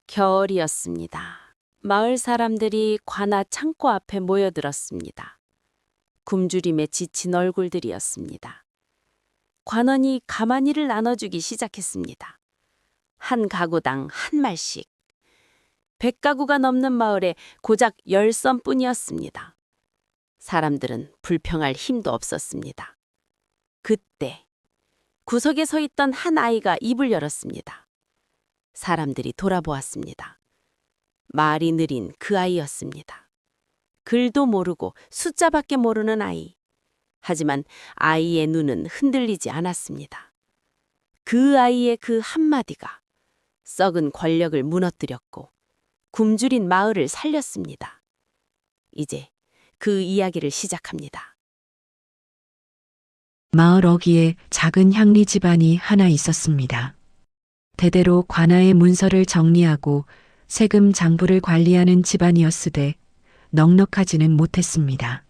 겨울이었습니다. 마을 사람들이 관아 창고 앞에 모여들었습니다. 굶주림에 지친 얼굴들이었습니다. 관원이 가마니를 나눠주기 시작했습니다. 한 가구당 한 말씩. 100가구가 넘는 마을에 고작 10선뿐이었습니다. 사람들은 불평할 힘도 없었습니다. 그때 구석에 서 있던 한 아이가 입을 열었습니다. 사람들이 돌아보았습니다. 말이 느린 그 아이였습니다. 글도 모르고 숫자밖에 모르는 아이. 하지만 아이의 눈은 흔들리지 않았습니다. 그 아이의 그 한마디가 썩은 권력을 무너뜨렸고 굶주린 마을을 살렸습니다. 이제 그 이야기를 시작합니다. 마을 어귀에 작은 향리 집안이 하나 있었습니다. 대대로 관아의 문서를 정리하고 세금 장부를 관리하는 집안이었으되 넉넉하지는 못했습니다.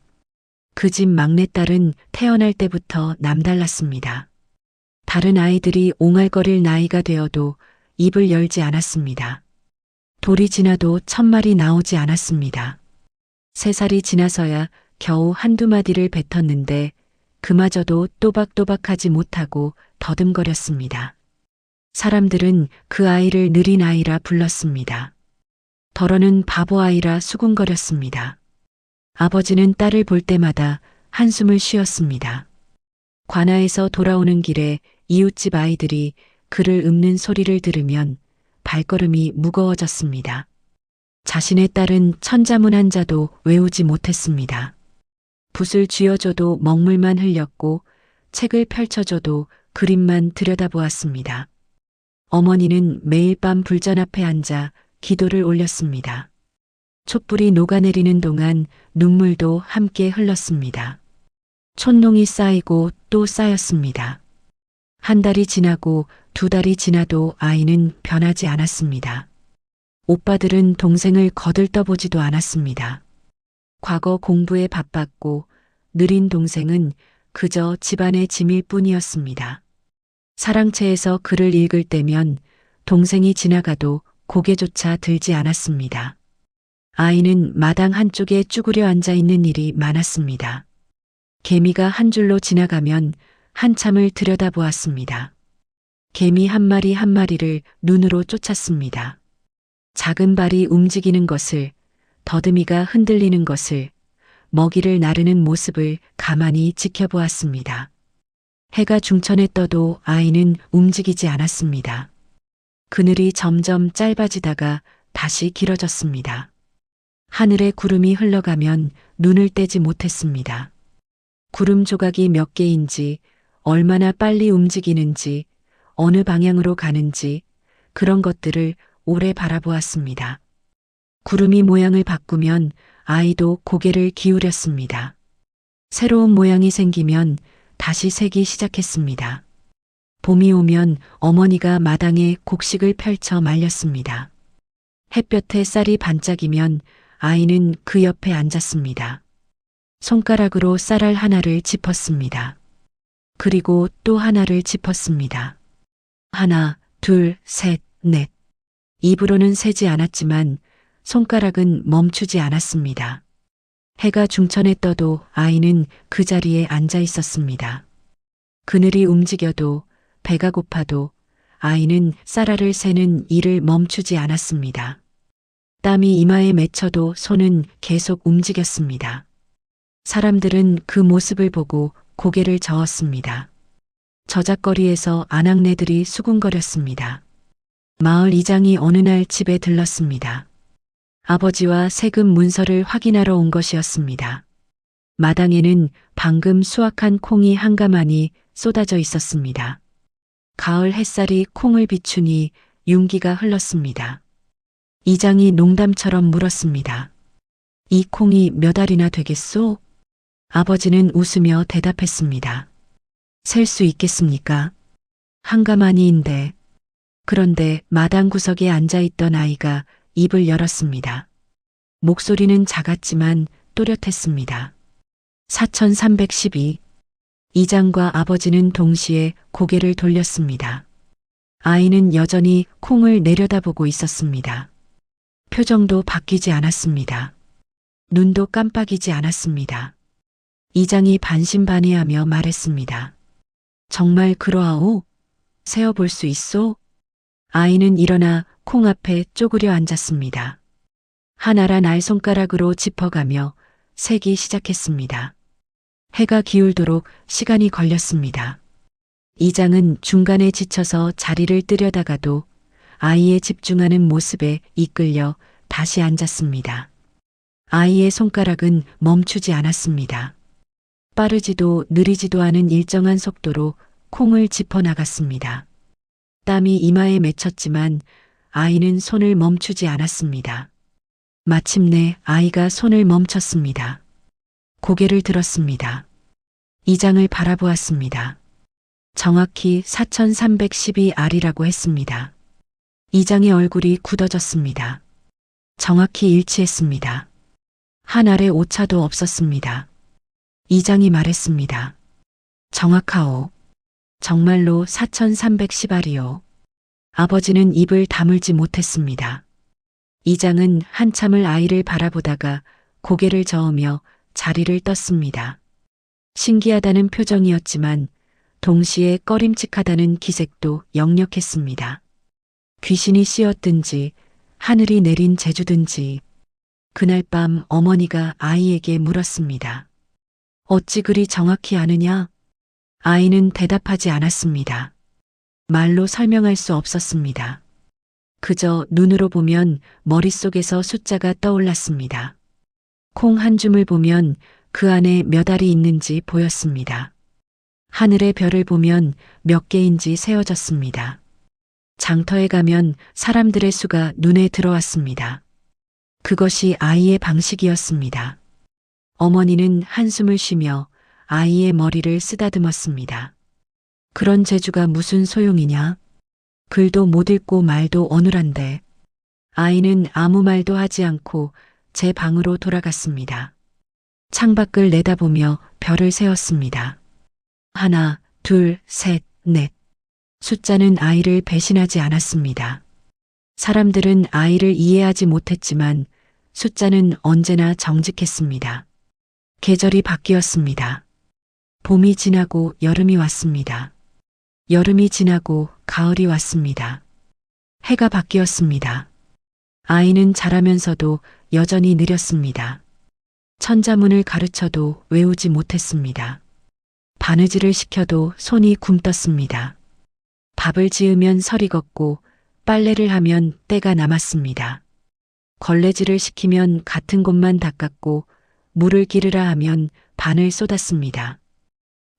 그 집 막내딸은 태어날 때부터 남달랐습니다. 다른 아이들이 옹알거릴 나이가 되어도 입을 열지 않았습니다. 돌이 지나도 첫말이 나오지 않았습니다. 3살이 지나서야 겨우 한두 마디를 뱉었는데 그마저도 또박또박하지 못하고 더듬거렸습니다. 사람들은 그 아이를 느린 아이라 불렀습니다. 덜어는 바보 아이라 수군거렸습니다. 아버지는 딸을 볼 때마다 한숨을 쉬었습니다. 관아에서 돌아오는 길에 이웃집 아이들이 그를 읊는 소리를 들으면 발걸음이 무거워졌습니다. 자신의 딸은 천자문 한자도 외우지 못했습니다. 붓을 쥐어줘도 먹물만 흘렸고 책을 펼쳐줘도 그림만 들여다보았습니다. 어머니는 매일 밤 불전 앞에 앉아 기도를 올렸습니다. 촛불이 녹아내리는 동안 눈물도 함께 흘렀습니다. 촛농이 쌓이고 또 쌓였습니다. 한 달이 지나고 2달이 지나도 아이는 변하지 않았습니다. 오빠들은 동생을 거들떠보지도 않았습니다. 과거 공부에 바빴고 느린 동생은 그저 집안의 짐일 뿐이었습니다. 사랑채에서 글을 읽을 때면 동생이 지나가도 고개조차 들지 않았습니다. 아이는 마당 한쪽에 쭈그려 앉아 있는 일이 많았습니다. 개미가 한 줄로 지나가면 한참을 들여다보았습니다. 개미 한 마리 한 마리를 눈으로 쫓았습니다. 작은 발이 움직이는 것을, 더듬이가 흔들리는 것을, 먹이를 나르는 모습을 가만히 지켜보았습니다. 해가 중천에 떠도 아이는 움직이지 않았습니다. 그늘이 점점 짧아지다가 다시 길어졌습니다. 하늘에 구름이 흘러가면 눈을 떼지 못했습니다. 구름 조각이 몇 개인지, 얼마나 빨리 움직이는지, 어느 방향으로 가는지 그런 것들을 오래 바라보았습니다. 구름이 모양을 바꾸면 아이도 고개를 기울였습니다. 새로운 모양이 생기면 다시 세기 시작했습니다. 봄이 오면 어머니가 마당에 곡식을 펼쳐 말렸습니다. 햇볕에 쌀이 반짝이면 아이는 그 옆에 앉았습니다. 손가락으로 쌀알 하나를 짚었습니다. 그리고 또 하나를 짚었습니다. 하나, 둘, 셋, 넷. 입으로는 세지 않았지만 손가락은 멈추지 않았습니다. 해가 중천에 떠도 아이는 그 자리에 앉아 있었습니다. 그늘이 움직여도 배가 고파도 아이는 쌀알을 세는 일을 멈추지 않았습니다. 땀이 이마에 맺혀도 손은 계속 움직였습니다. 사람들은 그 모습을 보고 고개를 저었습니다. 저작거리에서 아낙네들이 수군거렸습니다. 마을 이장이 어느 날 집에 들렀습니다. 아버지와 세금 문서를 확인하러 온 것이었습니다. 마당에는 방금 수확한 콩이 한가마니 쏟아져 있었습니다. 가을 햇살이 콩을 비추니 윤기가 흘렀습니다. 이장이 농담처럼 물었습니다. 이 콩이 몇 알이나 되겠소? 아버지는 웃으며 대답했습니다. 셀 수 있겠습니까? 한가마니인데. 그런데 마당 구석에 앉아있던 아이가 입을 열었습니다. 목소리는 작았지만 또렷했습니다. 4312. 이장과 아버지는 동시에 고개를 돌렸습니다. 아이는 여전히 콩을 내려다보고 있었습니다. 표정도 바뀌지 않았습니다. 눈도 깜빡이지 않았습니다. 이장이 반신반의하며 말했습니다. 정말 그러하오? 세어볼 수 있소? 아이는 일어나 콩 앞에 쪼그려 앉았습니다. 하나란 알손가락으로 짚어가며 세기 시작했습니다. 해가 기울도록 시간이 걸렸습니다. 이장은 중간에 지쳐서 자리를 뜨려다가도 아이의 집중하는 모습에 이끌려 다시 앉았습니다. 아이의 손가락은 멈추지 않았습니다. 빠르지도 느리지도 않은 일정한 속도로 콩을 짚어나갔습니다. 땀이 이마에 맺혔지만 아이는 손을 멈추지 않았습니다. 마침내 아이가 손을 멈췄습니다. 고개를 들었습니다. 이장을 바라보았습니다. 정확히 4312알이라고 했습니다. 이장의 얼굴이 굳어졌습니다. 정확히 일치했습니다. 한 알의 오차도 없었습니다. 이장이 말했습니다. 정확하오. 정말로 4310알이요. 아버지는 입을 다물지 못했습니다. 이장은 한참을 아이를 바라보다가 고개를 저으며 자리를 떴습니다. 신기하다는 표정이었지만 동시에 꺼림칙하다는 기색도 역력했습니다. 귀신이 씌었든지 하늘이 내린 재주든지 그날 밤 어머니가 아이에게 물었습니다. 어찌 그리 정확히 아느냐? 아이는 대답하지 않았습니다. 말로 설명할 수 없었습니다. 그저 눈으로 보면 머릿속에서 숫자가 떠올랐습니다. 콩 한 줌을 보면 그 안에 몇 알이 있는지 보였습니다. 하늘의 별을 보면 몇 개인지 세어졌습니다. 장터에 가면 사람들의 수가 눈에 들어왔습니다. 그것이 아이의 방식이었습니다. 어머니는 한숨을 쉬며 아이의 머리를 쓰다듬었습니다. 그런 재주가 무슨 소용이냐? 글도 못 읽고 말도 어눌한데. 아이는 아무 말도 하지 않고 제 방으로 돌아갔습니다. 창밖을 내다보며 별을 세었습니다. 하나, 둘, 셋, 넷. 숫자는 아이를 배신하지 않았습니다. 사람들은 아이를 이해하지 못했지만 숫자는 언제나 정직했습니다. 계절이 바뀌었습니다. 봄이 지나고 여름이 왔습니다. 여름이 지나고 가을이 왔습니다. 해가 바뀌었습니다. 아이는 자라면서도 여전히 느렸습니다. 천자문을 가르쳐도 외우지 못했습니다. 바느질을 시켜도 손이 굼떴습니다. 밥을 지으면 설이 걷고 빨래를 하면 때가 남았습니다. 걸레질을 시키면 같은 곳만 닦았고 물을 기르라 하면 반을 쏟았습니다.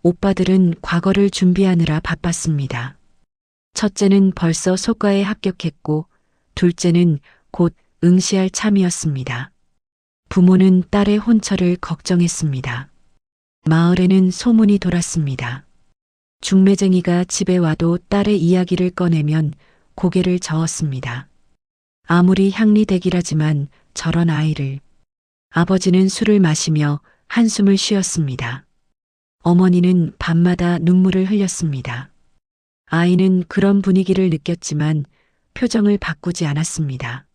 오빠들은 과거를 준비하느라 바빴습니다. 첫째는 벌써 소과에 합격했고 둘째는 곧 응시할 참이었습니다. 부모는 딸의 혼처를 걱정했습니다. 마을에는 소문이 돌았습니다. 중매쟁이가 집에 와도 딸의 이야기를 꺼내면 고개를 저었습니다. 아무리 향리대기라지만 저런 아이를. 아버지는 술을 마시며 한숨을 쉬었습니다. 어머니는 밤마다 눈물을 흘렸습니다. 아이는 그런 분위기를 느꼈지만 표정을 바꾸지 않았습니다.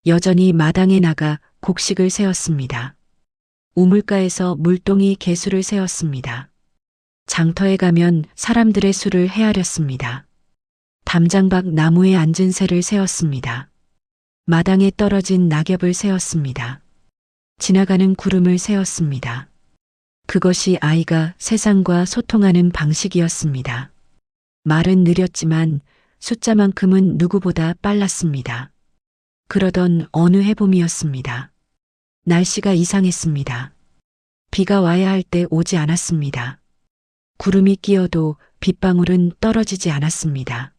여전히 마당에 나가 곡식을 세웠습니다. 우물가에서 물동이 개수를 세웠습니다. 장터에 가면 사람들의 수를 헤아렸습니다. 담장밖 나무에 앉은 새를 세웠습니다. 마당에 떨어진 낙엽을 세웠습니다. 지나가는 구름을 세웠습니다. 그것이 아이가 세상과 소통하는 방식이었습니다. 말은 느렸지만 숫자만큼은 누구보다 빨랐습니다. 그러던 어느 해봄이었습니다. 날씨가 이상했습니다. 비가 와야 할 때 오지 않았습니다. 구름이 끼어도 빗방울은 떨어지지 않았습니다.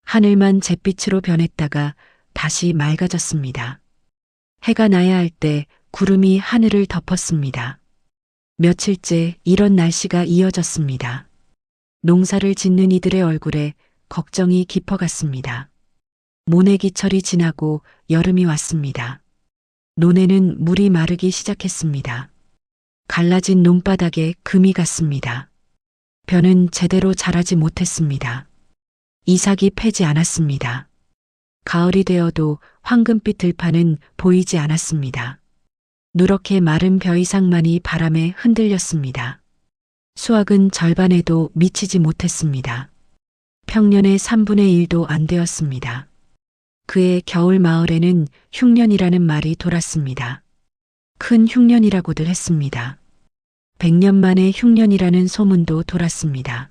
하늘만 잿빛으로 변했다가 다시 맑아졌습니다. 해가 나야 할 때 구름이 하늘을 덮었습니다. 며칠째 이런 날씨가 이어졌습니다. 농사를 짓는 이들의 얼굴에 걱정이 깊어갔습니다. 모내기철이 지나고 여름이 왔습니다. 논에는 물이 마르기 시작했습니다. 갈라진 논바닥에 금이 갔습니다. 벼는 제대로 자라지 못했습니다. 이삭이 패지 않았습니다. 가을이 되어도 황금빛 들판은 보이지 않았습니다. 누렇게 마른 벼이삭만이 바람에 흔들렸습니다. 수확은 절반에도 미치지 못했습니다. 평년의 3분의 1도 안 되었습니다. 그의 겨울 마을에는 흉년이라는 말이 돌았습니다. 큰 흉년이라고들 했습니다. 100년 만에 흉년이라는 소문도 돌았습니다.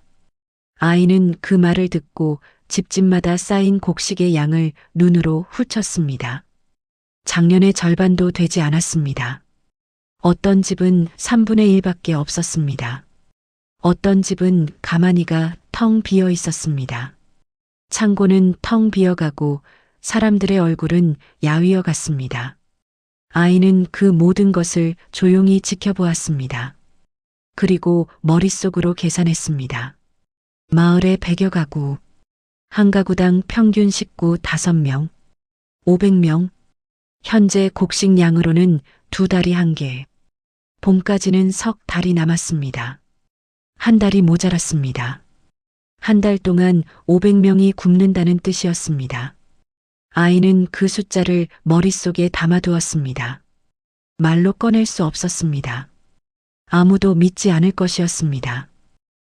아이는 그 말을 듣고 집집마다 쌓인 곡식의 양을 눈으로 훑쳤습니다. 작년의 절반도 되지 않았습니다. 어떤 집은 3분의 1밖에 없었습니다. 어떤 집은 가마니가 텅 비어 있었습니다. 창고는 텅 비어가고 사람들의 얼굴은 야위어 갔습니다. 아이는 그 모든 것을 조용히 지켜보았습니다. 그리고 머릿속으로 계산했습니다. 마을의 100여 가구, 한 가구당 평균 식구 5명, 500명, 현재 곡식 양으로는 2달이 1개, 봄까지는 석 달이 남았습니다. 한 달이 모자랐습니다. 한 달 동안 500명이 굶는다는 뜻이었습니다. 아이는 그 숫자를 머릿속에 담아두었습니다. 말로 꺼낼 수 없었습니다. 아무도 믿지 않을 것이었습니다.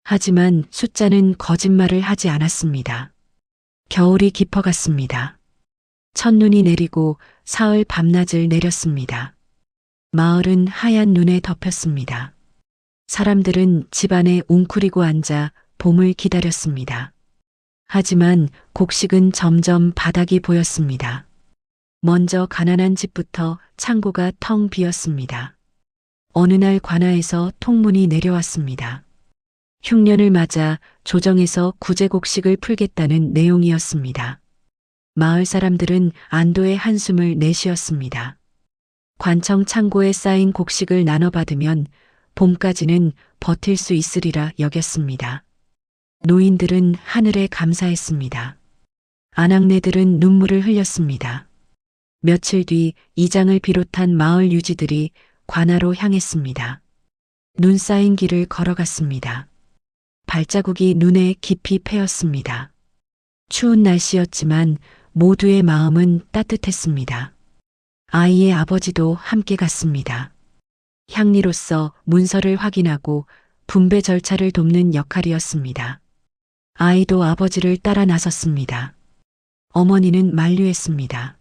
하지만 숫자는 거짓말을 하지 않았습니다. 겨울이 깊어갔습니다. 첫눈이 내리고 사흘 밤낮을 내렸습니다. 마을은 하얀 눈에 덮였습니다. 사람들은 집안에 웅크리고 앉아 봄을 기다렸습니다. 하지만 곡식은 점점 바닥이 보였습니다. 먼저 가난한 집부터 창고가 텅 비었습니다. 어느 날 관아에서 통문이 내려왔습니다. 흉년을 맞아 조정에서 구제곡식을 풀겠다는 내용이었습니다. 마을 사람들은 안도의 한숨을 내쉬었습니다. 관청 창고에 쌓인 곡식을 나눠받으면 봄까지는 버틸 수 있으리라 여겼습니다. 노인들은 하늘에 감사했습니다. 아낙네들은 눈물을 흘렸습니다. 며칠 뒤 이장을 비롯한 마을 유지들이 관아로 향했습니다. 눈 쌓인 길을 걸어갔습니다. 발자국이 눈에 깊이 패였습니다. 추운 날씨였지만 모두의 마음은 따뜻했습니다. 아이의 아버지도 함께 갔습니다. 향리로서 문서를 확인하고 분배 절차를 돕는 역할이었습니다. 아이도 아버지를 따라 나섰습니다. 어머니는 만류했습니다.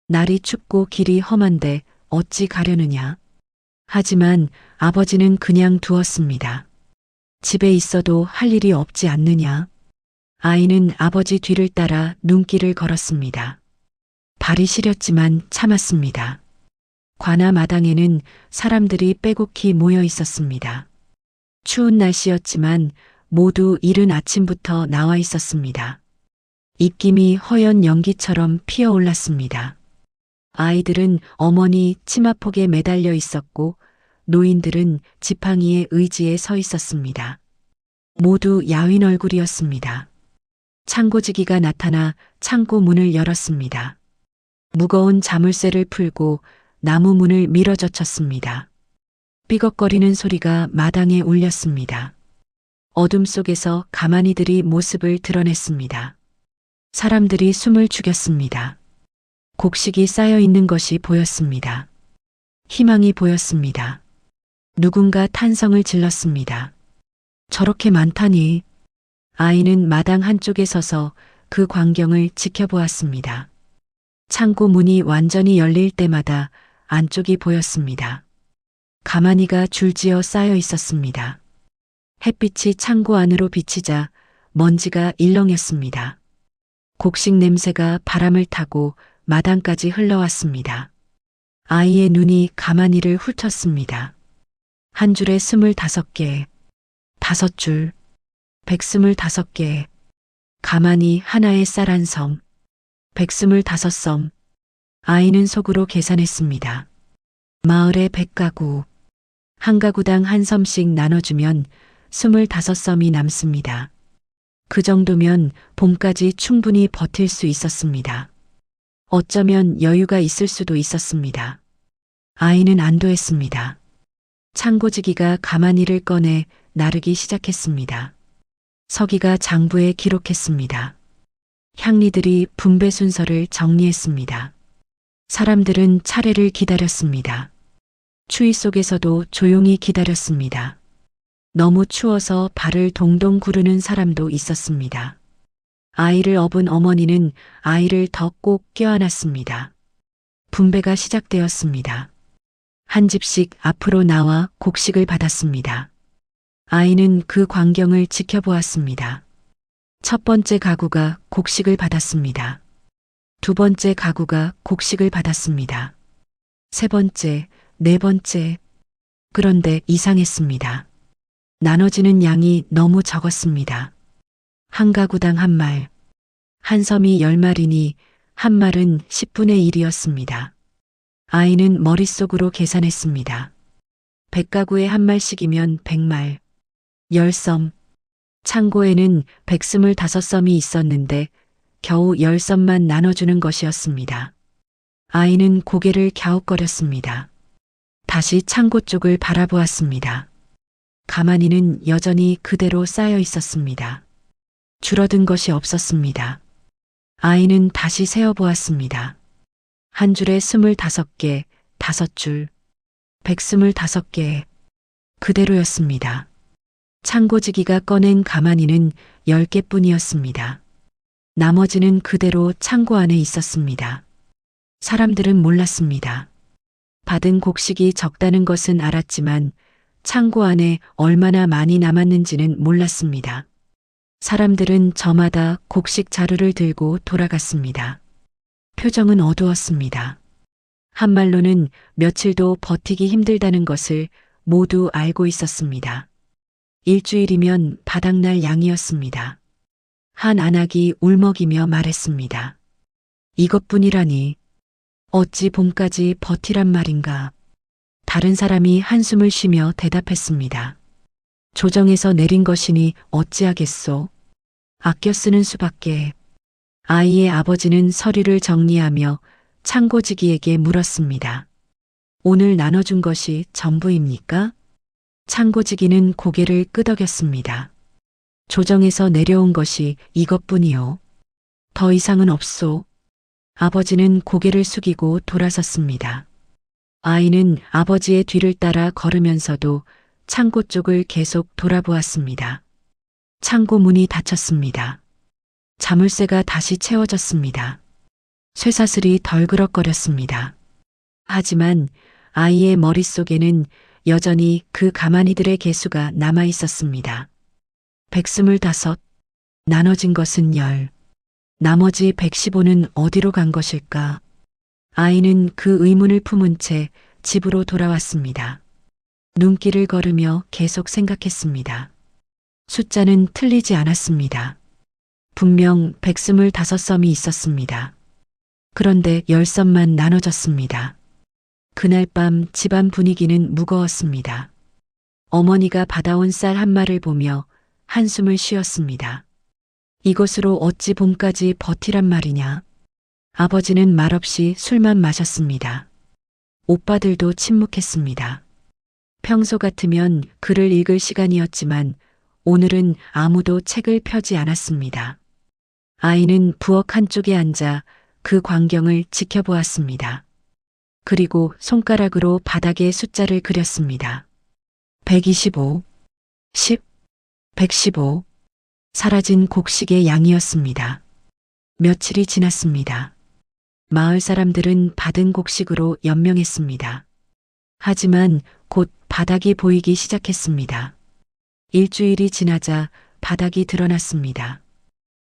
날이 춥고 길이 험한데 어찌 가려느냐. 하지만 아버지는 그냥 두었습니다. 집에 있어도 할 일이 없지 않느냐. 아이는 아버지 뒤를 따라 눈길을 걸었습니다. 발이 시렸지만 참았습니다. 관아 마당에는 사람들이 빼곡히 모여 있었습니다. 추운 날씨였지만 모두 이른 아침부터 나와 있었습니다. 입김이 허연 연기처럼 피어올랐습니다. 아이들은 어머니 치마폭에 매달려 있었고 노인들은 지팡이의 의지에 서 있었습니다. 모두 야윈 얼굴이었습니다. 창고지기가 나타나 창고 문을 열었습니다. 무거운 자물쇠를 풀고 나무 문을 밀어젖혔습니다. 삐걱거리는 소리가 마당에 울렸습니다. 어둠 속에서 가마니들이 모습을 드러냈습니다. 사람들이 숨을 죽였습니다. 곡식이 쌓여 있는 것이 보였습니다. 희망이 보였습니다. 누군가 탄성을 질렀습니다. 저렇게 많다니. 아이는 마당 한쪽에 서서 그 광경을 지켜보았습니다. 창고 문이 완전히 열릴 때마다 안쪽이 보였습니다. 가마니가 줄지어 쌓여 있었습니다. 햇빛이 창고 안으로 비치자 먼지가 일렁였습니다. 곡식 냄새가 바람을 타고 마당까지 흘러왔습니다. 아이의 눈이 가마니를 훑었습니다. 한 줄에 25개, 5줄, 125개, 가마니 하나에 쌀 한 섬, 125섬. 아이는 속으로 계산했습니다. 마을에 100가구, 한 가구당 한 섬씩 나눠주면 25섬이 남습니다. 그 정도면 봄까지 충분히 버틸 수 있었습니다. 어쩌면 여유가 있을 수도 있었습니다. 아이는 안도했습니다. 창고지기가 가마니를 꺼내 나르기 시작했습니다. 서기가 장부에 기록했습니다. 향리들이 분배 순서를 정리했습니다. 사람들은 차례를 기다렸습니다. 추위 속에서도 조용히 기다렸습니다. 너무 추워서 발을 동동 구르는 사람도 있었습니다. 아이를 업은 어머니는 아이를 더 꼭 껴안았습니다. 분배가 시작되었습니다. 한 집씩 앞으로 나와 곡식을 받았습니다. 아이는 그 광경을 지켜보았습니다. 첫 번째 가구가 곡식을 받았습니다. 두 번째 가구가 곡식을 받았습니다. 세 번째, 네 번째. 그런데 이상했습니다. 나눠지는 양이 너무 적었습니다. 한 가구당 한 말. 한 섬이 10마리니 한 말은 10분의 1이었습니다. 아이는 머릿속으로 계산했습니다. 100가구에 한 말씩이면 100말. 10섬. 창고에는 125섬이 있었는데 겨우 10섬만 나눠주는 것이었습니다. 아이는 고개를 갸웃거렸습니다. 다시 창고 쪽을 바라보았습니다. 가마니는 여전히 그대로 쌓여 있었습니다. 줄어든 것이 없었습니다. 아이는 다시 세어보았습니다. 한 줄에 25개, 5줄, 125개. 그대로였습니다. 창고지기가 꺼낸 가마니는 10개뿐이었습니다. 나머지는 그대로 창고 안에 있었습니다. 사람들은 몰랐습니다. 받은 곡식이 적다는 것은 알았지만 창고 안에 얼마나 많이 남았는지는 몰랐습니다. 사람들은 저마다 곡식 자루를 들고 돌아갔습니다. 표정은 어두웠습니다. 한말로는 며칠도 버티기 힘들다는 것을 모두 알고 있었습니다. 일주일이면 바닥날 양이었습니다. 한 안악이 울먹이며 말했습니다. 이것뿐이라니 어찌 봄까지 버티란 말인가. 다른 사람이 한숨을 쉬며 대답했습니다. 조정에서 내린 것이니 어찌하겠소. 아껴 쓰는 수밖에. 아이의 아버지는 서류를 정리하며 창고지기에게 물었습니다. 오늘 나눠준 것이 전부입니까? 창고지기는 고개를 끄덕였습니다. 조정에서 내려온 것이 이것뿐이요. 더 이상은 없소. 아버지는 고개를 숙이고 돌아섰습니다. 아이는 아버지의 뒤를 따라 걸으면서도 창고 쪽을 계속 돌아보았습니다. 창고 문이 닫혔습니다. 자물쇠가 다시 채워졌습니다. 쇠사슬이 덜그럭거렸습니다. 하지만 아이의 머릿속에는 여전히 그 가마니들의 개수가 남아 있었습니다. 125, 나눠진 것은 10, 나머지 115는 어디로 간 것일까? 아이는 그 의문을 품은 채 집으로 돌아왔습니다. 눈길을 걸으며 계속 생각했습니다. 숫자는 틀리지 않았습니다. 분명 125섬이 있었습니다. 그런데 10섬만 나눠졌습니다. 그날 밤 집안 분위기는 무거웠습니다. 어머니가 받아온 쌀 한 말을 보며 한숨을 쉬었습니다. 이것으로 어찌 봄까지 버티란 말이냐. 아버지는 말없이 술만 마셨습니다. 오빠들도 침묵했습니다. 평소 같으면 글을 읽을 시간이었지만 오늘은 아무도 책을 펴지 않았습니다. 아이는 부엌 한쪽에 앉아 그 광경을 지켜보았습니다. 그리고 손가락으로 바닥에 숫자를 그렸습니다. 125, 10, 115. 사라진 곡식의 양이었습니다. 며칠이 지났습니다. 마을 사람들은 받은 곡식으로 연명했습니다. 하지만 곧 바닥이 보이기 시작했습니다. 일주일이 지나자 바닥이 드러났습니다.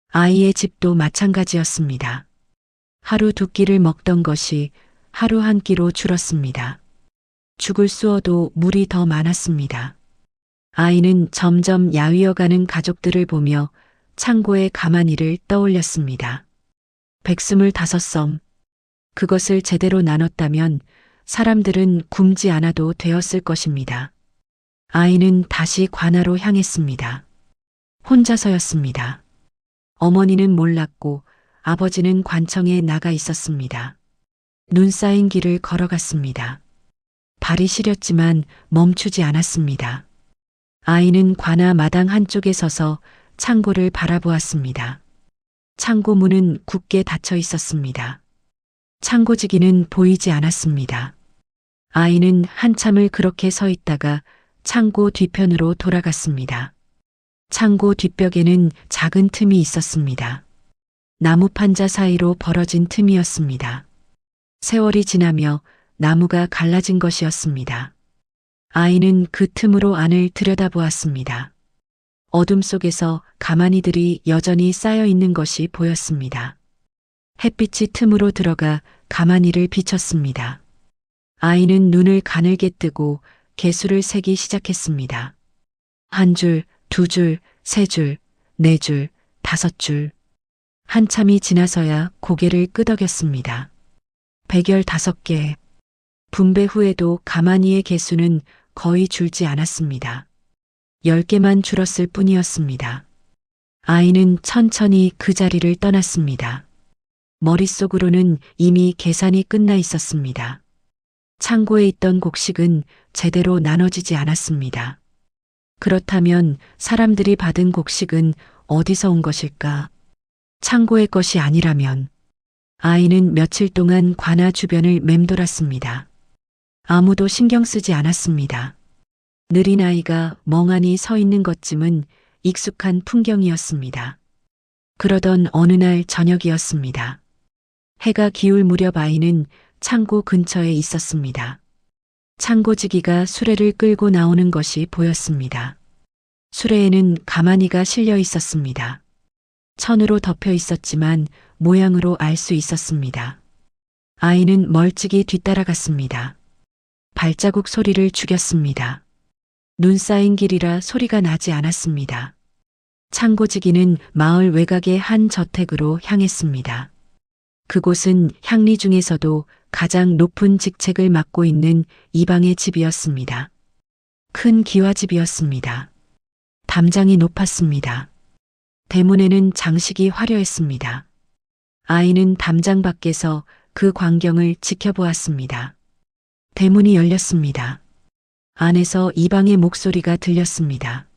아이의 집도 마찬가지였습니다. 하루 두 끼를 먹던 것이 하루 한 끼로 줄었습니다. 죽을 쑤어도 물이 더 많았습니다. 아이는 점점 야위어가는 가족들을 보며 창고의 가마니를 떠올렸습니다. 125섬. 그것을 제대로 나눴다면 사람들은 굶지 않아도 되었을 것입니다. 아이는 다시 관아로 향했습니다. 혼자서였습니다. 어머니는 몰랐고 아버지는 관청에 나가 있었습니다. 눈 쌓인 길을 걸어갔습니다. 발이 시렸지만 멈추지 않았습니다. 아이는 관아 마당 한쪽에 서서 창고를 바라보았습니다. 창고 문은 굳게 닫혀 있었습니다. 창고지기는 보이지 않았습니다. 아이는 한참을 그렇게 서 있다가 창고 뒤편으로 돌아갔습니다. 창고 뒷벽에는 작은 틈이 있었습니다. 나무 판자 사이로 벌어진 틈이었습니다. 세월이 지나며 나무가 갈라진 것이었습니다. 아이는 그 틈으로 안을 들여다보았습니다. 어둠 속에서 가마니들이 여전히 쌓여 있는 것이 보였습니다. 햇빛이 틈으로 들어가 가마니를 비쳤습니다. 아이는 눈을 가늘게 뜨고 개수를 세기 시작했습니다. 한 줄, 두 줄, 세 줄, 네 줄, 다섯 줄. 한참이 지나서야 고개를 끄덕였습니다. 115개. 분배 후에도 가마니의 개수는 거의 줄지 않았습니다. 10개만 줄었을 뿐이었습니다. 아이는 천천히 그 자리를 떠났습니다. 머릿속으로는 이미 계산이 끝나 있었습니다. 창고에 있던 곡식은 제대로 나눠지지 않았습니다. 그렇다면 사람들이 받은 곡식은 어디서 온 것일까? 창고의 것이 아니라면. 아이는 며칠 동안 관아 주변을 맴돌았습니다. 아무도 신경 쓰지 않았습니다. 느린 아이가 멍하니 서 있는 것쯤은 익숙한 풍경이었습니다. 그러던 어느 날 저녁이었습니다. 해가 기울 무렵 아이는 창고 근처에 있었습니다. 창고지기가 수레를 끌고 나오는 것이 보였습니다. 수레에는 가마니가 실려 있었습니다. 천으로 덮여 있었지만 모양으로 알 수 있었습니다. 아이는 멀찍이 뒤따라갔습니다. 발자국 소리를 죽였습니다. 눈 쌓인 길이라 소리가 나지 않았습니다. 창고지기는 마을 외곽의 한 저택으로 향했습니다. 그곳은 향리 중에서도 가장 높은 직책을 맡고 있는 이방의 집이었습니다. 큰 기와집이었습니다. 담장이 높았습니다. 대문에는 장식이 화려했습니다. 아이는 담장 밖에서 그 광경을 지켜보았습니다. 대문이 열렸습니다. 안에서 이방의 목소리가 들렸습니다.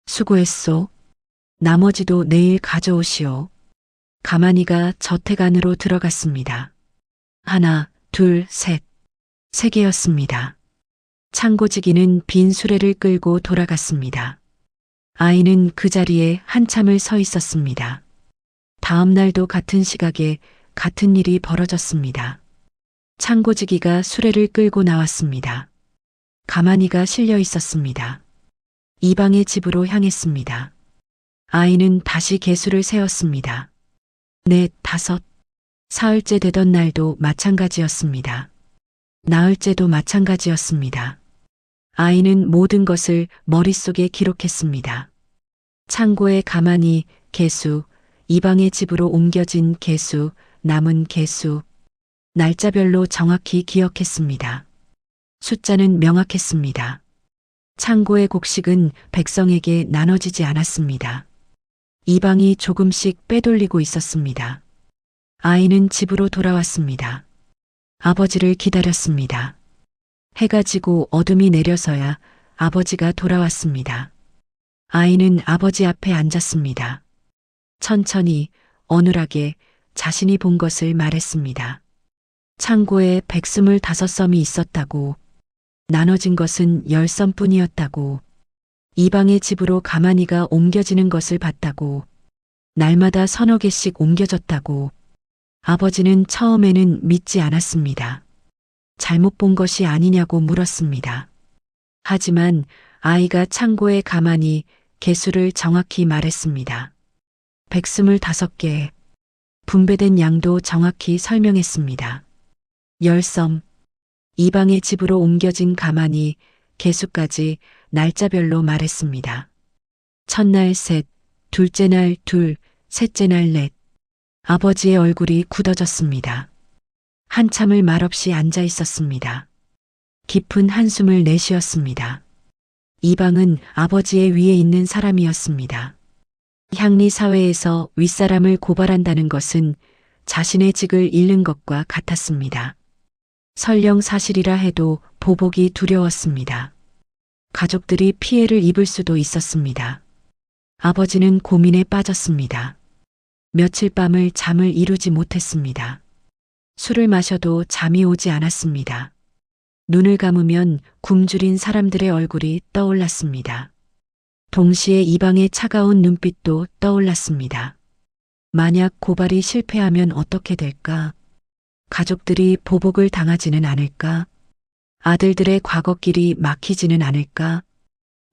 수고했소. 나머지도 내일 가져오시오. 가마니가 저택 안으로 들어갔습니다. 하나, 둘, 셋. 3개였습니다. 창고지기는 빈 수레를 끌고 돌아갔습니다. 아이는 그 자리에 한참을 서 있었습니다. 다음 날도 같은 시각에 같은 일이 벌어졌습니다. 창고지기가 수레를 끌고 나왔습니다. 가마니가 실려 있었습니다. 이방의 집으로 향했습니다. 아이는 다시 개수를 세었습니다. 넷, 다섯. 사흘째 되던 날도 마찬가지였습니다. 나흘째도 마찬가지였습니다. 아이는 모든 것을 머릿속에 기록했습니다. 창고에 가마니, 개수, 이방의 집으로 옮겨진 개수, 남은 개수, 날짜별로 정확히 기억했습니다. 숫자는 명확했습니다. 창고의 곡식은 백성에게 나눠지지 않았습니다. 이방이 조금씩 빼돌리고 있었습니다. 아이는 집으로 돌아왔습니다. 아버지를 기다렸습니다. 해가 지고 어둠이 내려서야 아버지가 돌아왔습니다. 아이는 아버지 앞에 앉았습니다. 천천히 어눌하게 자신이 본 것을 말했습니다. 창고에 125섬이 있었다고, 나눠진 것은 10섬뿐이었다고, 이방의 집으로 가마니가 옮겨지는 것을 봤다고, 날마다 서너 개씩 옮겨졌다고. 아버지는 처음에는 믿지 않았습니다. 잘못 본 것이 아니냐고 물었습니다. 하지만 아이가 창고에 가마니 개수를 정확히 말했습니다. 125개. 분배된 양도 정확히 설명했습니다. 10섬. 이방의 집으로 옮겨진 가마니 개수까지 날짜별로 말했습니다. 첫날 셋, 둘째 날 둘, 셋째 날 넷. 아버지의 얼굴이 굳어졌습니다. 한참을 말없이 앉아 있었습니다. 깊은 한숨을 내쉬었습니다. 이방은 아버지의 위에 있는 사람이었습니다. 향리 사회에서 윗사람을 고발한다는 것은 자신의 직을 잃는 것과 같았습니다. 설령 사실이라 해도 보복이 두려웠습니다. 가족들이 피해를 입을 수도 있었습니다. 아버지는 고민에 빠졌습니다. 며칠 밤을 잠을 이루지 못했습니다. 술을 마셔도 잠이 오지 않았습니다. 눈을 감으면 굶주린 사람들의 얼굴이 떠올랐습니다. 동시에 이방의 차가운 눈빛도 떠올랐습니다. 만약 고발이 실패하면 어떻게 될까? 가족들이 보복을 당하지는 않을까? 아들들의 과거길이 막히지는 않을까?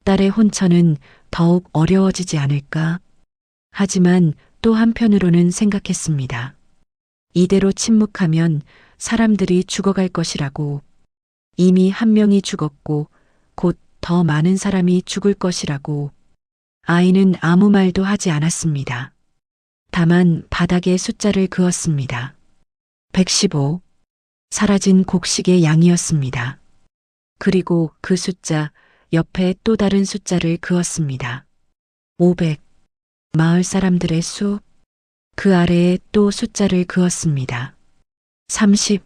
딸의 혼처는 더욱 어려워지지 않을까? 하지만 또 한편으로는 생각했습니다. 이대로 침묵하면 사람들이 죽어갈 것이라고, 이미 한 명이 죽었고 곧 더 많은 사람이 죽을 것이라고. 아이는 아무 말도 하지 않았습니다. 다만 바닥에 숫자를 그었습니다. 115. 사라진 곡식의 양이었습니다. 그리고 그 숫자 옆에 또 다른 숫자를 그었습니다. 500. 마을 사람들의 수. 그 아래에 또 숫자를 그었습니다. 30.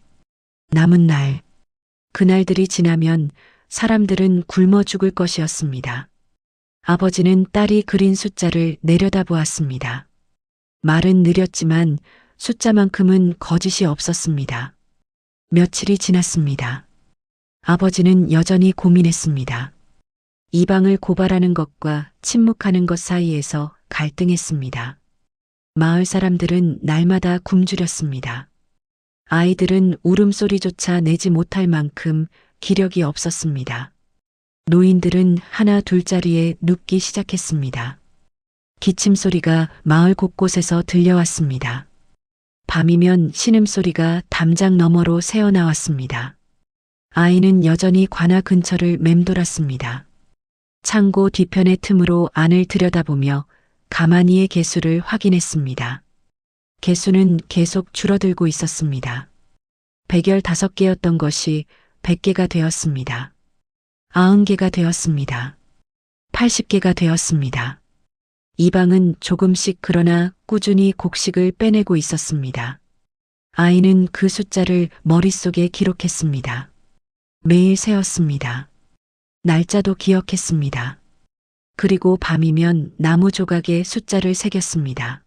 남은 날. 그날들이 지나면 사람들은 굶어 죽을 것이었습니다. 아버지는 딸이 그린 숫자를 내려다보았습니다. 말은 느렸지만 숫자만큼은 거짓이 없었습니다. 며칠이 지났습니다. 아버지는 여전히 고민했습니다. 이방을 고발하는 것과 침묵하는 것 사이에서 갈등했습니다. 마을 사람들은 날마다 굶주렸습니다. 아이들은 울음소리조차 내지 못할 만큼 기력이 없었습니다. 노인들은 하나 둘자리에 눕기 시작했습니다. 기침소리가 마을 곳곳에서 들려왔습니다. 밤이면 신음소리가 담장 너머로 새어나왔습니다. 아이는 여전히 관아 근처를 맴돌았습니다. 창고 뒤편의 틈으로 안을 들여다보며 가마니의 개수를 확인했습니다. 개수는 계속 줄어들고 있었습니다. 115개였던 것이 100개가 되었습니다. 90개가 되었습니다. 80개가 되었습니다. 이방은 조금씩 그러나 꾸준히 곡식을 빼내고 있었습니다. 아이는 그 숫자를 머릿속에 기록했습니다. 매일 세었습니다. 날짜도 기억했습니다. 그리고 밤이면 나무 조각에 숫자를 새겼습니다.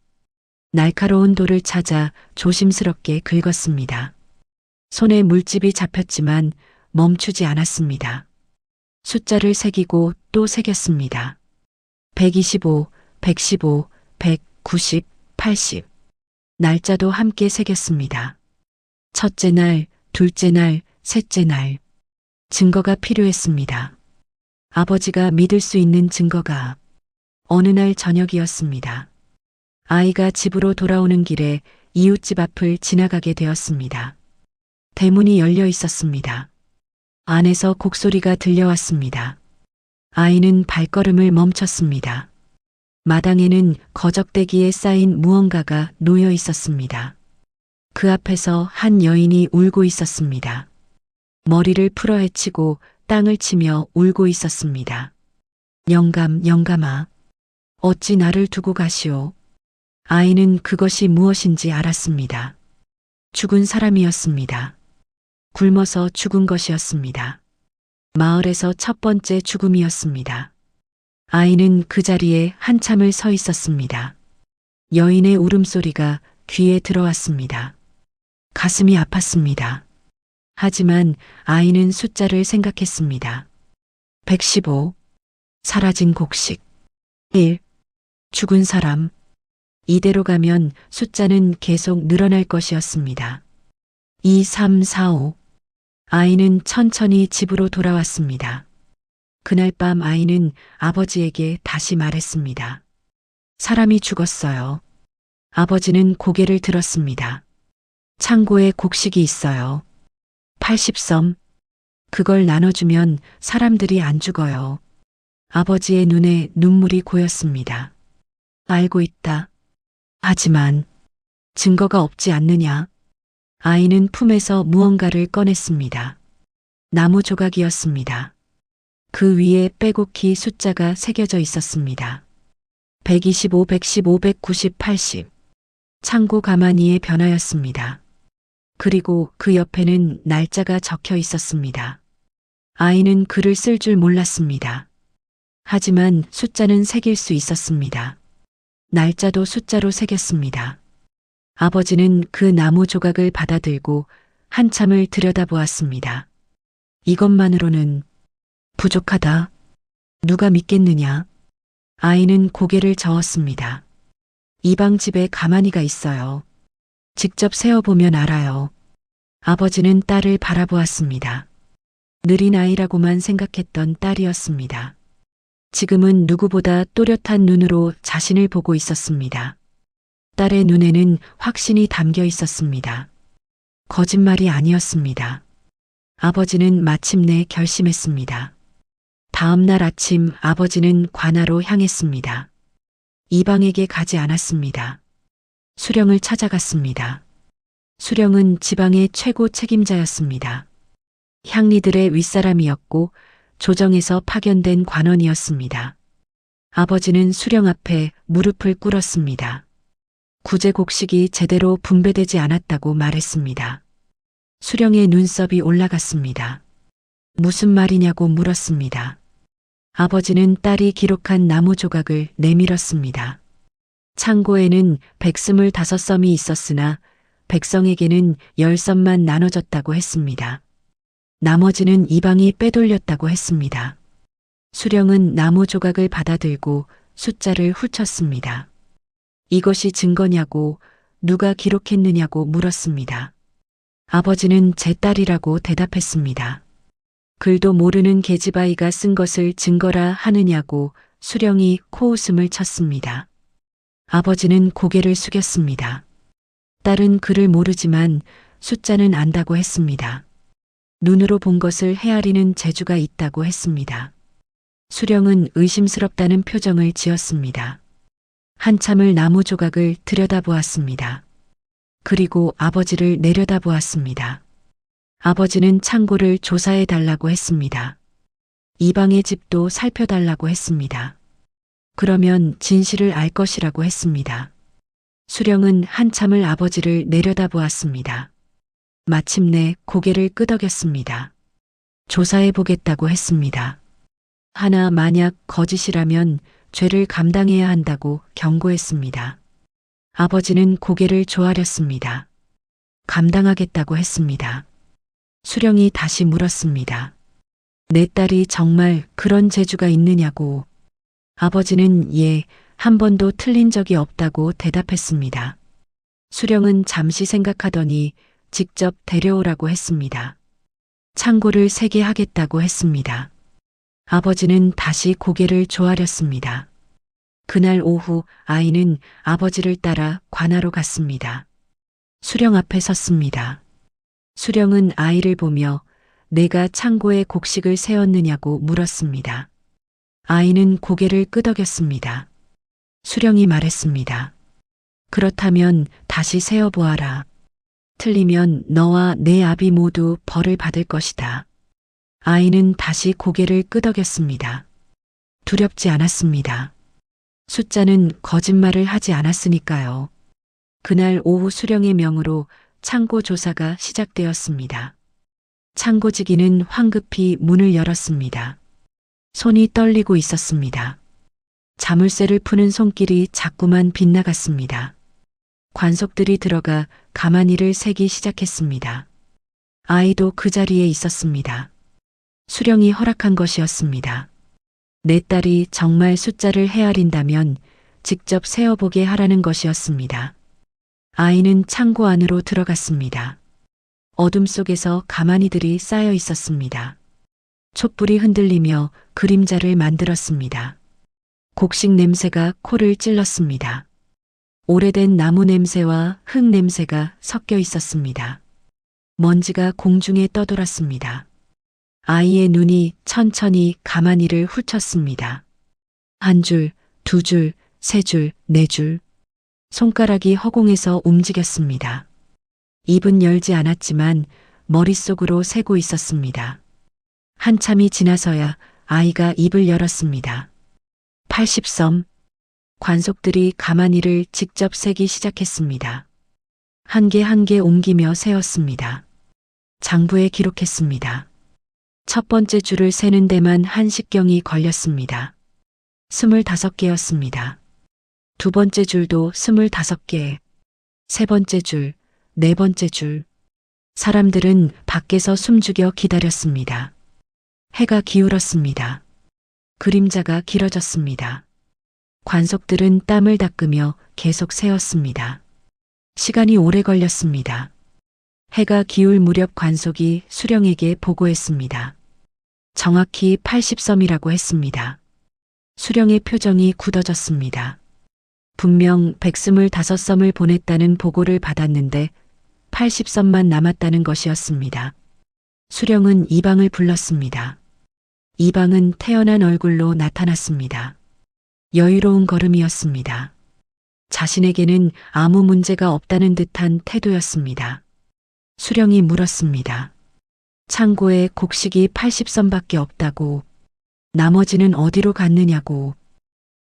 날카로운 돌을 찾아 조심스럽게 긁었습니다. 손에 물집이 잡혔지만 멈추지 않았습니다. 숫자를 새기고 또 새겼습니다. 125, 115, 190, 80. 날짜도 함께 새겼습니다. 첫째 날, 둘째 날, 셋째 날. 증거가 필요했습니다. 아버지가 믿을 수 있는 증거가. 어느 날 저녁이었습니다. 아이가 집으로 돌아오는 길에 이웃집 앞을 지나가게 되었습니다. 대문이 열려 있었습니다. 안에서 곡소리가 들려왔습니다. 아이는 발걸음을 멈췄습니다. 마당에는 거적대기에 쌓인 무언가가 놓여 있었습니다. 그 앞에서 한 여인이 울고 있었습니다. 머리를 풀어헤치고 땅을 치며 울고 있었습니다. 영감, 영감아. 어찌 나를 두고 가시오. 아이는 그것이 무엇인지 알았습니다. 죽은 사람이었습니다. 굶어서 죽은 것이었습니다. 마을에서 첫 번째 죽음이었습니다. 아이는 그 자리에 한참을 서 있었습니다. 여인의 울음소리가 귀에 들어왔습니다. 가슴이 아팠습니다. 하지만 아이는 숫자를 생각했습니다. 115. 사라진 곡식. 1. 죽은 사람. 이대로 가면 숫자는 계속 늘어날 것이었습니다. 2, 3, 4, 5. 아이는 천천히 집으로 돌아왔습니다. 그날 밤 아이는 아버지에게 다시 말했습니다. 사람이 죽었어요. 아버지는 고개를 들었습니다. 창고에 곡식이 있어요. 80섬. 그걸 나눠주면 사람들이 안 죽어요. 아버지의 눈에 눈물이 고였습니다. 알고 있다. 하지만 증거가 없지 않느냐? 아이는 품에서 무언가를 꺼냈습니다. 나무 조각이었습니다. 그 위에 빼곡히 숫자가 새겨져 있었습니다. 125, 115, 190, 80. 창고 가마니의 변화였습니다. 그리고 그 옆에는 날짜가 적혀 있었습니다. 아이는 글을 쓸 줄 몰랐습니다. 하지만 숫자는 새길 수 있었습니다. 날짜도 숫자로 새겼습니다. 아버지는 그 나무 조각을 받아들고 한참을 들여다보았습니다. 이것만으로는 부족하다. 누가 믿겠느냐? 아이는 고개를 저었습니다. 이방 집에 가만히가 있어요. 직접 세어보면 알아요. 아버지는 딸을 바라보았습니다. 느린 아이라고만 생각했던 딸이었습니다. 지금은 누구보다 또렷한 눈으로 자신을 보고 있었습니다. 딸의 눈에는 확신이 담겨 있었습니다. 거짓말이 아니었습니다. 아버지는 마침내 결심했습니다. 다음 날 아침 아버지는 관아로 향했습니다. 이방에게 가지 않았습니다. 수령을 찾아갔습니다. 수령은 지방의 최고 책임자였습니다. 향리들의 윗사람이었고 조정에서 파견된 관원이었습니다. 아버지는 수령 앞에 무릎을 꿇었습니다. 구제곡식이 제대로 분배되지 않았다고 말했습니다. 수령의 눈썹이 올라갔습니다. 무슨 말이냐고 물었습니다. 아버지는 딸이 기록한 나무 조각을 내밀었습니다. 창고에는 125섬이 있었으나 백성에게는 10섬만 나눠졌다고 했습니다. 나머지는 이방이 빼돌렸다고 했습니다. 수령은 나무 조각을 받아들고 숫자를 훑쳤습니다. 이것이 증거냐고 누가 기록했느냐고 물었습니다. 아버지는 제 딸이라고 대답했습니다. 글도 모르는 계집아이가 쓴 것을 증거라 하느냐고 수령이 코웃음을 쳤습니다. 아버지는 고개를 숙였습니다. 딸은 글을 모르지만 숫자는 안다고 했습니다. 눈으로 본 것을 헤아리는 재주가 있다고 했습니다. 수령은 의심스럽다는 표정을 지었습니다. 한참을 나무 조각을 들여다보았습니다. 그리고 아버지를 내려다보았습니다. 아버지는 창고를 조사해 달라고 했습니다. 이방의 집도 살펴달라고 했습니다. 그러면 진실을 알 것이라고 했습니다. 수령은 한참을 아버지를 내려다보았습니다. 마침내 고개를 끄덕였습니다. 조사해 보겠다고 했습니다. 하나 만약 거짓이라면 죄를 감당해야 한다고 경고했습니다. 아버지는 고개를 조아렸습니다. 감당하겠다고 했습니다. 수령이 다시 물었습니다. 내 딸이 정말 그런 재주가 있느냐고. 아버지는 예, 한 번도 틀린 적이 없다고 대답했습니다. 수령은 잠시 생각하더니 직접 데려오라고 했습니다. 창고를 세게 하겠다고 했습니다. 아버지는 다시 고개를 조아렸습니다. 그날 오후 아이는 아버지를 따라 관아로 갔습니다. 수령 앞에 섰습니다. 수령은 아이를 보며 내가 창고에 곡식을 세웠느냐고 물었습니다. 아이는 고개를 끄덕였습니다. 수령이 말했습니다. 그렇다면 다시 세어보아라. 틀리면 너와 내 아비 모두 벌을 받을 것이다. 아이는 다시 고개를 끄덕였습니다. 두렵지 않았습니다. 숫자는 거짓말을 하지 않았으니까요. 그날 오후 수령의 명으로 창고 조사가 시작되었습니다. 창고지기는 황급히 문을 열었습니다. 손이 떨리고 있었습니다. 자물쇠를 푸는 손길이 자꾸만 빗나갔습니다. 관속들이 들어가 가만히를 세기 시작했습니다. 아이도 그 자리에 있었습니다. 수령이 허락한 것이었습니다. 내 딸이 정말 숫자를 헤아린다면 직접 세어보게 하라는 것이었습니다. 아이는 창고 안으로 들어갔습니다. 어둠 속에서 가마니들이 쌓여 있었습니다. 촛불이 흔들리며 그림자를 만들었습니다. 곡식 냄새가 코를 찔렀습니다. 오래된 나무 냄새와 흙 냄새가 섞여 있었습니다. 먼지가 공중에 떠돌았습니다. 아이의 눈이 천천히 가마니를 훑쳤습니다. 한 줄, 두 줄, 세 줄, 네 줄. 손가락이 허공에서 움직였습니다. 입은 열지 않았지만 머릿속으로 세고 있었습니다. 한참이 지나서야 아이가 입을 열었습니다. 80섬. 관속들이 가마니를 직접 세기 시작했습니다. 한 개 한 개 옮기며 세었습니다. 장부에 기록했습니다. 첫 번째 줄을 세는 데만 1시경이 걸렸습니다. 25개였습니다. 두 번째 줄도 25개, 세 번째 줄, 네 번째 줄. 사람들은 밖에서 숨죽여 기다렸습니다. 해가 기울었습니다. 그림자가 길어졌습니다. 관속들은 땀을 닦으며 계속 세었습니다. 시간이 오래 걸렸습니다. 해가 기울 무렵 관속이 수령에게 보고했습니다. 정확히 80섬이라고 했습니다. 수령의 표정이 굳어졌습니다. 분명 125섬을 보냈다는 보고를 받았는데 80섬만 남았다는 것이었습니다. 수령은 이방을 불렀습니다. 이방은 태연한 얼굴로 나타났습니다. 여유로운 걸음이었습니다. 자신에게는 아무 문제가 없다는 듯한 태도였습니다. 수령이 물었습니다. 창고에 곡식이 80섬밖에 없다고, 나머지는 어디로 갔느냐고.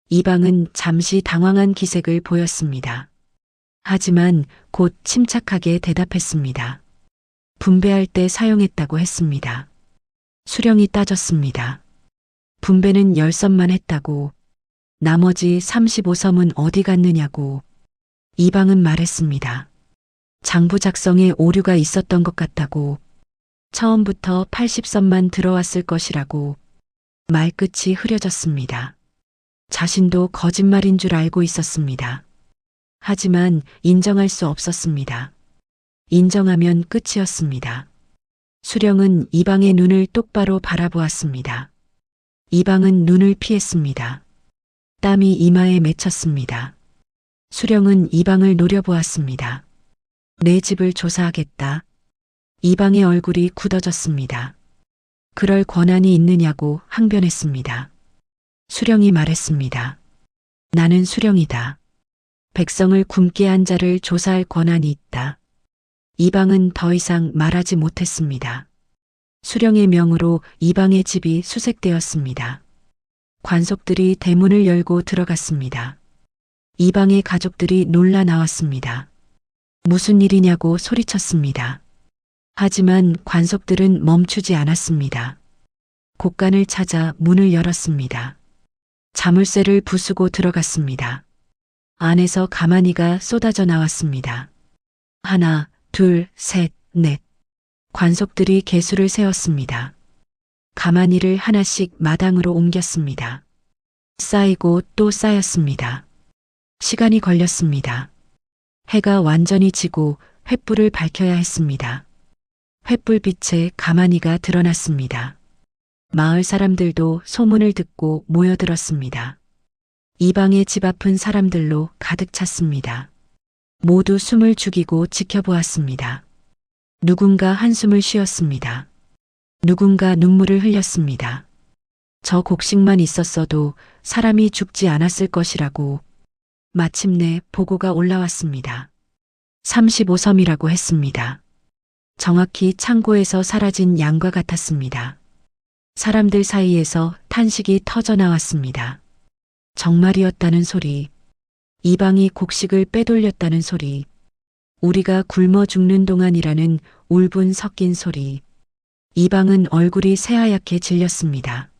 이방은 잠시 당황한 기색을 보였습니다. 하지만 곧 침착하게 대답했습니다. 분배할 때 사용했다고 했습니다. 수령이 따졌습니다. 분배는 10섬만 했다고, 나머지 35섬은 어디 갔느냐고. 이방은 말했습니다. 장부 작성에 오류가 있었던 것 같다고, 처음부터 80섬만 들어왔을 것이라고. 말끝이 흐려졌습니다. 자신도 거짓말인 줄 알고 있었습니다. 하지만 인정할 수 없었습니다. 인정하면 끝이었습니다. 수령은 이방의 눈을 똑바로 바라보았습니다. 이방은 눈을 피했습니다. 땀이 이마에 맺혔습니다. 수령은 이방을 노려보았습니다. 내 집을 조사하겠다. 이방의 얼굴이 굳어졌습니다. 그럴 권한이 있느냐고 항변했습니다. 수령이 말했습니다. 나는 수령이다. 백성을 굶게 한 자를 조사할 권한이 있다. 이방은 더 이상 말하지 못했습니다. 수령의 명으로 이방의 집이 수색되었습니다. 관속들이 대문을 열고 들어갔습니다. 이방의 가족들이 놀라 나왔습니다. 무슨 일이냐고 소리쳤습니다. 하지만 관속들은 멈추지 않았습니다. 곡간을 찾아 문을 열었습니다. 자물쇠를 부수고 들어갔습니다. 안에서 가마니가 쏟아져 나왔습니다. 하나, 둘, 셋, 넷. 관속들이 개수를 세었습니다. 가마니를 하나씩 마당으로 옮겼습니다. 쌓이고 또 쌓였습니다. 시간이 걸렸습니다. 해가 완전히 지고 횃불을 밝혀야 했습니다. 횃불빛에 가마니가 드러났습니다. 마을 사람들도 소문을 듣고 모여들었습니다. 이방의 집 앞은 사람들로 가득 찼습니다. 모두 숨을 죽이고 지켜보았습니다. 누군가 한숨을 쉬었습니다. 누군가 눈물을 흘렸습니다. 저 곡식만 있었어도 사람이 죽지 않았을 것이라고. 마침내 보고가 올라왔습니다. 35섬이라고 했습니다. 정확히 창고에서 사라진 양과 같았습니다. 사람들 사이에서 탄식이 터져 나왔습니다. 정말이었다는 소리, 이방이 곡식을 빼돌렸다는 소리, 우리가 굶어 죽는 동안이라는 울분 섞인 소리. 이방은 얼굴이 새하얗게 질렸습니다.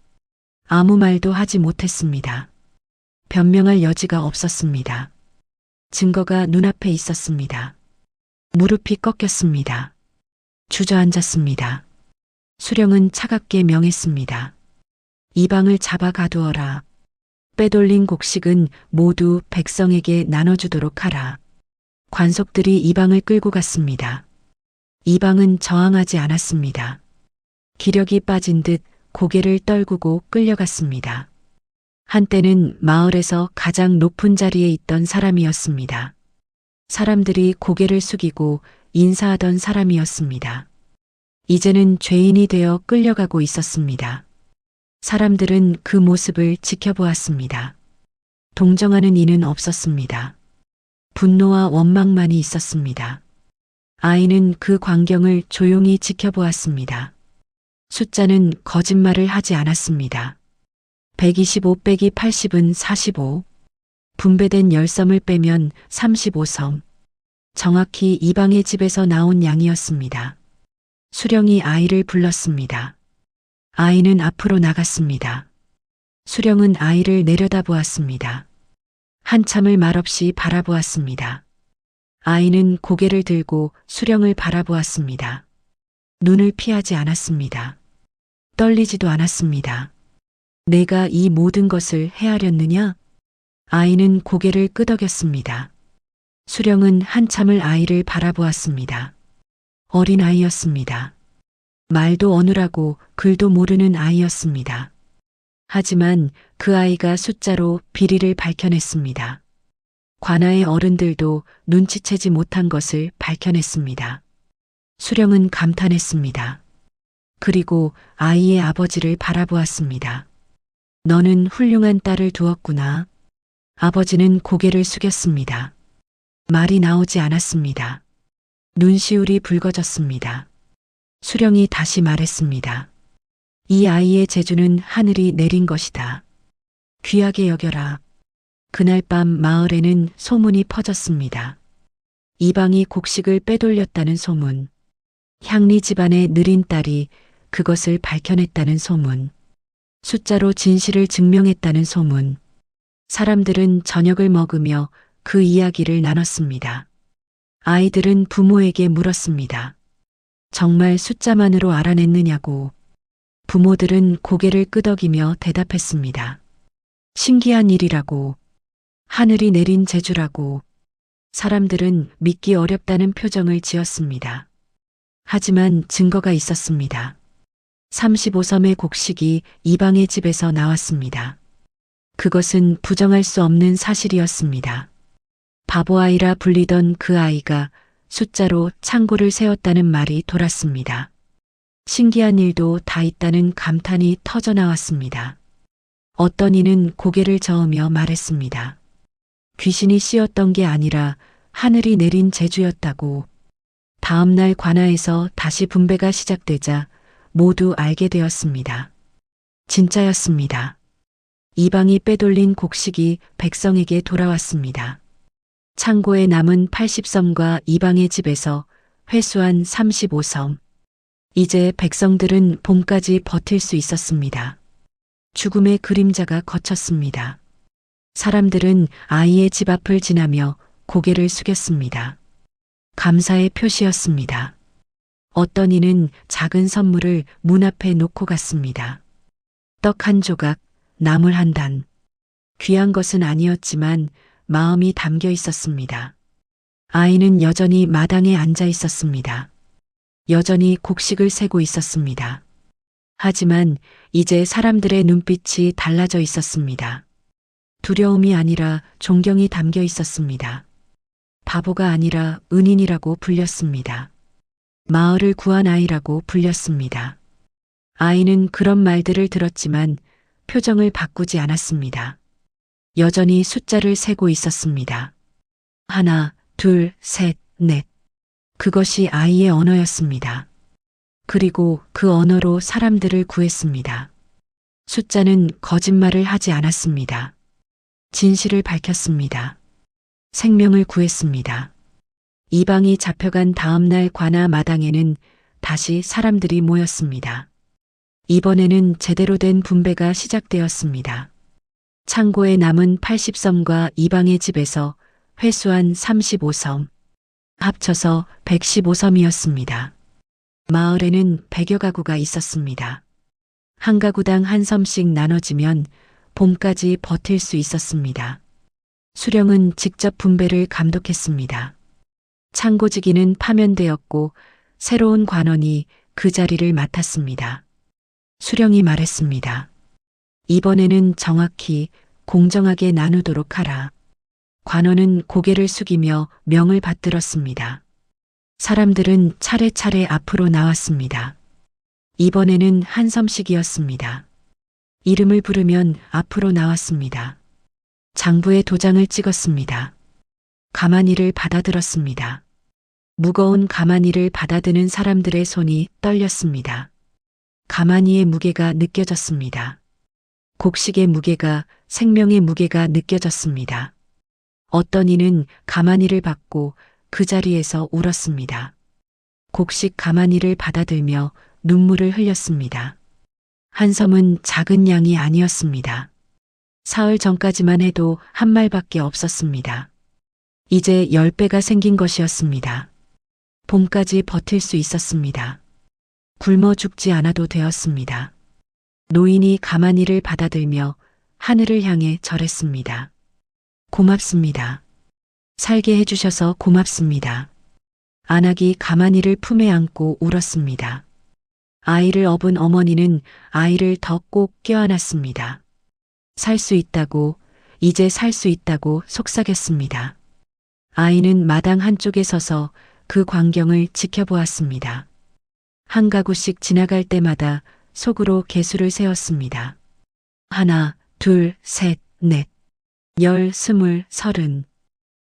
아무 말도 하지 못했습니다. 변명할 여지가 없었습니다. 증거가 눈앞에 있었습니다. 무릎이 꺾였습니다. 주저앉았습니다. 수령은 차갑게 명했습니다. 이방을 잡아 가두어라. 빼돌린 곡식은 모두 백성에게 나눠주도록 하라. 관속들이 이방을 끌고 갔습니다. 이방은 저항하지 않았습니다. 기력이 빠진 듯 고개를 떨구고 끌려갔습니다. 한때는 마을에서 가장 높은 자리에 있던 사람이었습니다. 사람들이 고개를 숙이고 인사하던 사람이었습니다. 이제는 죄인이 되어 끌려가고 있었습니다. 사람들은 그 모습을 지켜보았습니다. 동정하는 이는 없었습니다. 분노와 원망만이 있었습니다. 아이는 그 광경을 조용히 지켜보았습니다. 숫자는 거짓말을 하지 않았습니다. 125 빼기 80은 45. 분배된 10섬을 빼면 35섬. 정확히 이방의 집에서 나온 양이었습니다. 수령이 아이를 불렀습니다. 아이는 앞으로 나갔습니다. 수령은 아이를 내려다보았습니다. 한참을 말없이 바라보았습니다. 아이는 고개를 들고 수령을 바라보았습니다. 눈을 피하지 않았습니다. 떨리지도 않았습니다. 내가 이 모든 것을 헤아렸느냐? 아이는 고개를 끄덕였습니다. 수령은 한참을 아이를 바라보았습니다. 어린 아이였습니다. 말도 어눌하고 글도 모르는 아이였습니다. 하지만 그 아이가 숫자로 비리를 밝혀냈습니다. 관아의 어른들도 눈치채지 못한 것을 밝혀냈습니다. 수령은 감탄했습니다. 그리고 아이의 아버지를 바라보았습니다. 너는 훌륭한 딸을 두었구나. 아버지는 고개를 숙였습니다. 말이 나오지 않았습니다. 눈시울이 붉어졌습니다. 수령이 다시 말했습니다. 이 아이의 재주는 하늘이 내린 것이다. 귀하게 여겨라. 그날 밤 마을에는 소문이 퍼졌습니다. 이방이 곡식을 빼돌렸다는 소문. 향리 집안의 느린 딸이 그것을 밝혀냈다는 소문. 숫자로 진실을 증명했다는 소문. 사람들은 저녁을 먹으며 그 이야기를 나눴습니다. 아이들은 부모에게 물었습니다. 정말 숫자만으로 알아냈느냐고. 부모들은 고개를 끄덕이며 대답했습니다. 신기한 일이라고. 하늘이 내린 재주라고. 사람들은 믿기 어렵다는 표정을 지었습니다. 하지만 증거가 있었습니다. 35섬의 곡식이 이방의 집에서 나왔습니다. 그것은 부정할 수 없는 사실이었습니다. 바보아이라 불리던 그 아이가 숫자로 창고를 세웠다는 말이 돌았습니다. 신기한 일도 다 있다는 감탄이 터져 나왔습니다. 어떤 이는 고개를 저으며 말했습니다. 귀신이 씌었던 게 아니라 하늘이 내린 재주였다고. 다음 날 관아에서 다시 분배가 시작되자 모두 알게 되었습니다. 진짜였습니다. 이방이 빼돌린 곡식이 백성에게 돌아왔습니다. 창고에 남은 80섬과 이방의 집에서 회수한 35섬. 이제 백성들은 봄까지 버틸 수 있었습니다. 죽음의 그림자가 걷혔습니다. 사람들은 아이의 집 앞을 지나며 고개를 숙였습니다. 감사의 표시였습니다. 어떤 이는 작은 선물을 문 앞에 놓고 갔습니다. 떡 한 조각, 나물 한 단. 귀한 것은 아니었지만 마음이 담겨 있었습니다. 아이는 여전히 마당에 앉아 있었습니다. 여전히 곡식을 세고 있었습니다. 하지만 이제 사람들의 눈빛이 달라져 있었습니다. 두려움이 아니라 존경이 담겨 있었습니다. 바보가 아니라 은인이라고 불렸습니다. 마을을 구한 아이라고 불렸습니다. 아이는 그런 말들을 들었지만 표정을 바꾸지 않았습니다. 여전히 숫자를 세고 있었습니다. 하나, 둘, 셋, 넷. 그것이 아이의 언어였습니다. 그리고 그 언어로 사람들을 구했습니다. 숫자는 거짓말을 하지 않았습니다. 진실을 밝혔습니다. 생명을 구했습니다. 이방이 잡혀간 다음 날 관아 마당에는 다시 사람들이 모였습니다. 이번에는 제대로 된 분배가 시작되었습니다. 창고에 남은 80섬과 이방의 집에서 회수한 35섬. 합쳐서 115섬이었습니다. 마을에는 100여 가구가 있었습니다. 한 가구당 한 섬씩 나눠지면 봄까지 버틸 수 있었습니다. 수령은 직접 분배를 감독했습니다. 창고지기는 파면되었고 새로운 관원이 그 자리를 맡았습니다. 수령이 말했습니다. 이번에는 정확히 공정하게 나누도록 하라. 관원은 고개를 숙이며 명을 받들었습니다. 사람들은 차례차례 앞으로 나왔습니다. 이번에는 한 섬씩이었습니다. 이름을 부르면 앞으로 나왔습니다. 장부에 도장을 찍었습니다. 가마니를 받아들었습니다. 무거운 가마니를 받아드는 사람들의 손이 떨렸습니다. 가마니의 무게가 느껴졌습니다. 곡식의 무게가, 생명의 무게가 느껴졌습니다. 어떤 이는 가마니를 받고 그 자리에서 울었습니다. 곡식 가마니를 받아들며 눈물을 흘렸습니다. 한 섬은 작은 양이 아니었습니다. 사흘 전까지만 해도 한 말밖에 없었습니다. 이제 10배가 생긴 것이었습니다. 봄까지 버틸 수 있었습니다. 굶어 죽지 않아도 되었습니다. 노인이 가마니를 받아들며 하늘을 향해 절했습니다. 고맙습니다. 살게 해주셔서 고맙습니다. 안악이 가마니를 품에 안고 울었습니다. 아이를 업은 어머니는 아이를 더 꼭 껴안았습니다. 살 수 있다고, 이제 살 수 있다고 속삭였습니다. 아이는 마당 한쪽에 서서 그 광경을 지켜보았습니다. 한 가구씩 지나갈 때마다 속으로 개수를 세웠습니다. 하나, 둘, 셋, 넷, 10, 20, 30,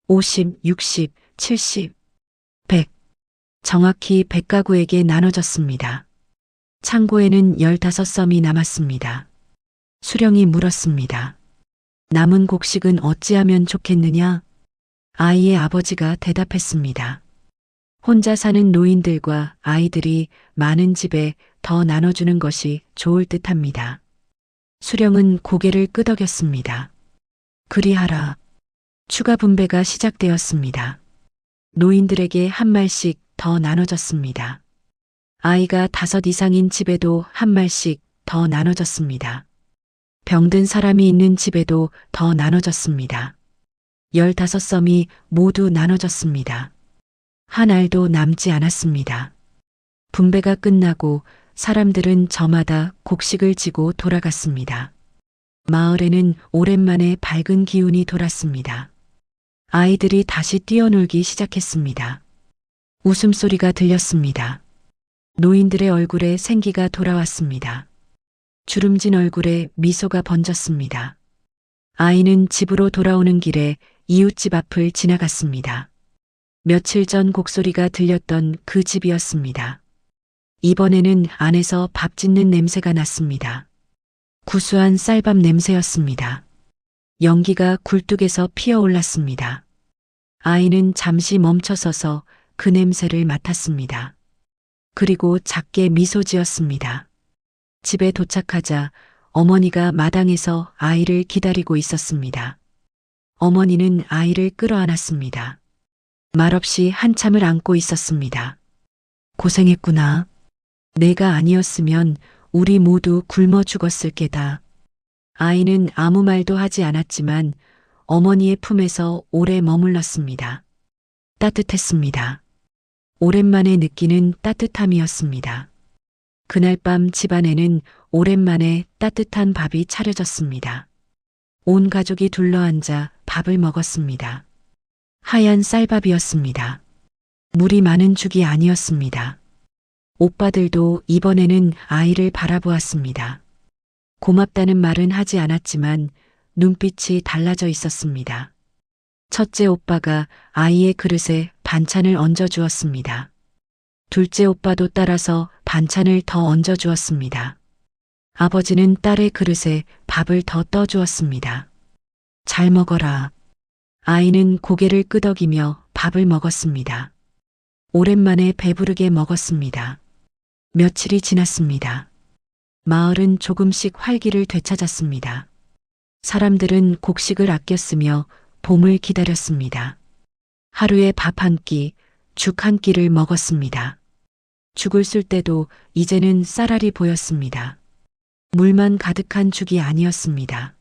50, 60, 70, 100. 정확히 100가구에게 나눠졌습니다. 창고에는 15섬이 남았습니다. 수령이 물었습니다. 남은 곡식은 어찌하면 좋겠느냐? 아이의 아버지가 대답했습니다. 혼자 사는 노인들과 아이들이 많은 집에 더 나눠주는 것이 좋을 듯합니다. 수령은 고개를 끄덕였습니다. 그리하라. 추가 분배가 시작되었습니다. 노인들에게 한 말씩 더 나눠졌습니다. 아이가 5 이상인 집에도 한 말씩 더 나눠졌습니다. 병든 사람이 있는 집에도 더 나눠졌습니다. 15섬이 모두 나눠졌습니다. 한 알도 남지 않았습니다. 분배가 끝나고 사람들은 저마다 곡식을 지고 돌아갔습니다. 마을에는 오랜만에 밝은 기운이 돌았습니다. 아이들이 다시 뛰어놀기 시작했습니다. 웃음소리가 들렸습니다. 노인들의 얼굴에 생기가 돌아왔습니다. 주름진 얼굴에 미소가 번졌습니다. 아이는 집으로 돌아오는 길에 이웃집 앞을 지나갔습니다. 며칠 전 곡소리가 들렸던 그 집이었습니다. 이번에는 안에서 밥 짓는 냄새가 났습니다. 구수한 쌀밥 냄새였습니다. 연기가 굴뚝에서 피어올랐습니다. 아이는 잠시 멈춰서서 그 냄새를 맡았습니다. 그리고 작게 미소 지었습니다. 집에 도착하자 어머니가 마당에서 아이를 기다리고 있었습니다. 어머니는 아이를 끌어안았습니다. 말없이 한참을 안고 있었습니다. 고생했구나. 내가 아니었으면 우리 모두 굶어 죽었을 게다. 아이는 아무 말도 하지 않았지만 어머니의 품에서 오래 머물렀습니다. 따뜻했습니다. 오랜만에 느끼는 따뜻함이었습니다. 그날 밤 집안에는 오랜만에 따뜻한 밥이 차려졌습니다. 온 가족이 둘러앉아 밥을 먹었습니다. 하얀 쌀밥이었습니다. 물이 많은 죽이 아니었습니다. 오빠들도 이번에는 아이를 바라보았습니다. 고맙다는 말은 하지 않았지만 눈빛이 달라져 있었습니다. 첫째 오빠가 아이의 그릇에 반찬을 얹어 주었습니다. 둘째 오빠도 따라서 반찬을 더 얹어 주었습니다. 아버지는 딸의 그릇에 밥을 더 떠 주었습니다. 잘 먹어라. 아이는 고개를 끄덕이며 밥을 먹었습니다. 오랜만에 배부르게 먹었습니다. 며칠이 지났습니다. 마을은 조금씩 활기를 되찾았습니다. 사람들은 곡식을 아껴 쓰며 봄을 기다렸습니다. 하루에 밥 한 끼, 죽 한 끼를 먹었습니다. 죽을 쓸 때도 이제는 쌀알이 보였습니다. 물만 가득한 죽이 아니었습니다.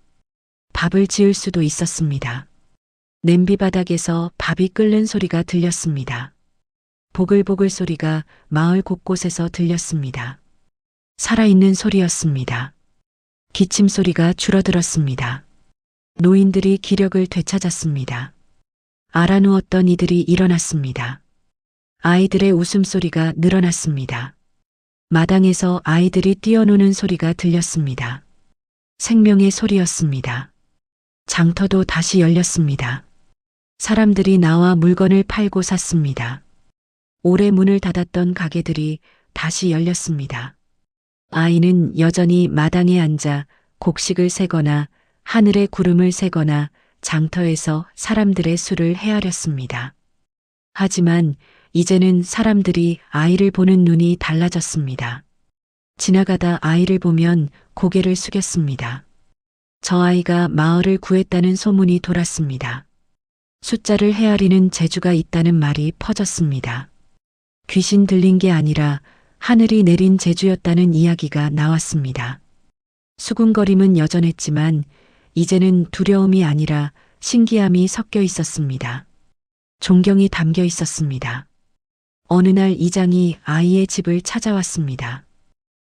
밥을 지을 수도 있었습니다. 냄비 바닥에서 밥이 끓는 소리가 들렸습니다. 보글보글 소리가 마을 곳곳에서 들렸습니다. 살아있는 소리였습니다. 기침 소리가 줄어들었습니다. 노인들이 기력을 되찾았습니다. 알아누웠던 이들이 일어났습니다. 아이들의 웃음소리가 늘어났습니다. 마당에서 아이들이 뛰어노는 소리가 들렸습니다. 생명의 소리였습니다. 장터도 다시 열렸습니다. 사람들이 나와 물건을 팔고 샀습니다. 오래 문을 닫았던 가게들이 다시 열렸습니다. 아이는 여전히 마당에 앉아 곡식을 세거나 하늘의 구름을 세거나 장터에서 사람들의 수를 헤아렸습니다. 하지만 이제는 사람들이 아이를 보는 눈이 달라졌습니다. 지나가다 아이를 보면 고개를 숙였습니다. 저 아이가 마을을 구했다는 소문이 돌았습니다. 숫자를 헤아리는 재주가 있다는 말이 퍼졌습니다. 귀신 들린 게 아니라 하늘이 내린 재주였다는 이야기가 나왔습니다. 수군거림은 여전했지만 이제는 두려움이 아니라 신기함이 섞여 있었습니다. 존경이 담겨 있었습니다. 어느 날 이장이 아이의 집을 찾아왔습니다.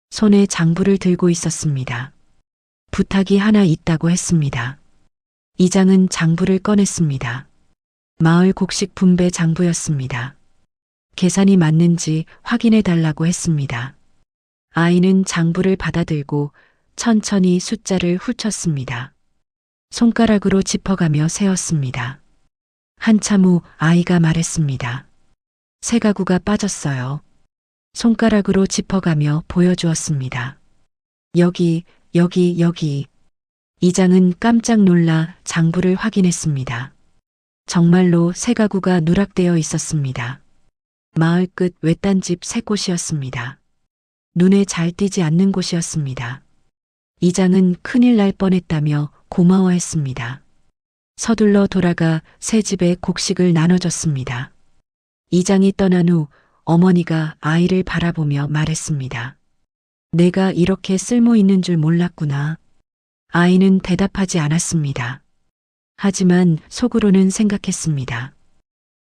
손에 장부를 들고 있었습니다. 부탁이 하나 있다고 했습니다. 이장은 장부를 꺼냈습니다. 마을 곡식 분배 장부였습니다. 계산이 맞는지 확인해 달라고 했습니다. 아이는 장부를 받아들고 천천히 숫자를 훑었습니다. 손가락으로 짚어가며 세었습니다. 한참 후 아이가 말했습니다. 세 가구가 빠졌어요. 손가락으로 짚어가며 보여주었습니다. 여기. 이장은 깜짝 놀라 장부를 확인했습니다. 정말로 세 가구가 누락되어 있었습니다. 마을 끝 외딴 집 세 곳이었습니다. 눈에 잘 띄지 않는 곳이었습니다. 이장은 큰일 날 뻔했다며 고마워했습니다. 서둘러 돌아가 새 집에 곡식을 나눠줬습니다. 이장이 떠난 후 어머니가 아이를 바라보며 말했습니다. 내가 이렇게 쓸모 있는 줄 몰랐구나. 아이는 대답하지 않았습니다. 하지만 속으로는 생각했습니다.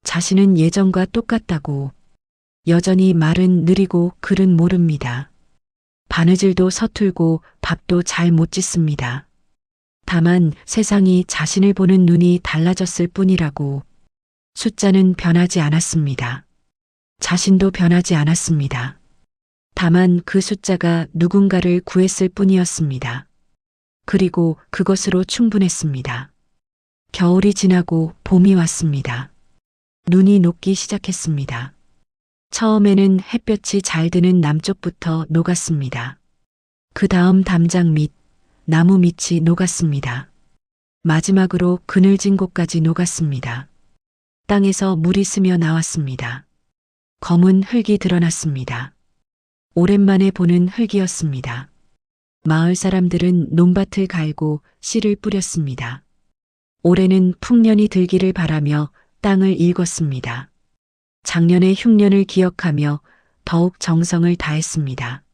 자신은 예전과 똑같다고. 여전히 말은 느리고 글은 모릅니다. 바느질도 서툴고 밥도 잘 못 짓습니다. 다만 세상이 자신을 보는 눈이 달라졌을 뿐이라고. 숫자는 변하지 않았습니다. 자신도 변하지 않았습니다. 다만 그 숫자가 누군가를 구했을 뿐이었습니다. 그리고 그것으로 충분했습니다. 겨울이 지나고 봄이 왔습니다. 눈이 녹기 시작했습니다. 처음에는 햇볕이 잘 드는 남쪽부터 녹았습니다. 그 다음 담장 밑, 나무 밑이 녹았습니다. 마지막으로 그늘진 곳까지 녹았습니다. 땅에서 물이 스며 나왔습니다. 검은 흙이 드러났습니다. 오랜만에 보는 흙이었습니다. 마을 사람들은 논밭을 갈고 씨를 뿌렸습니다. 올해는 풍년이 들기를 바라며 땅을 일궜습니다. 작년의 흉년을 기억하며 더욱 정성을 다했습니다.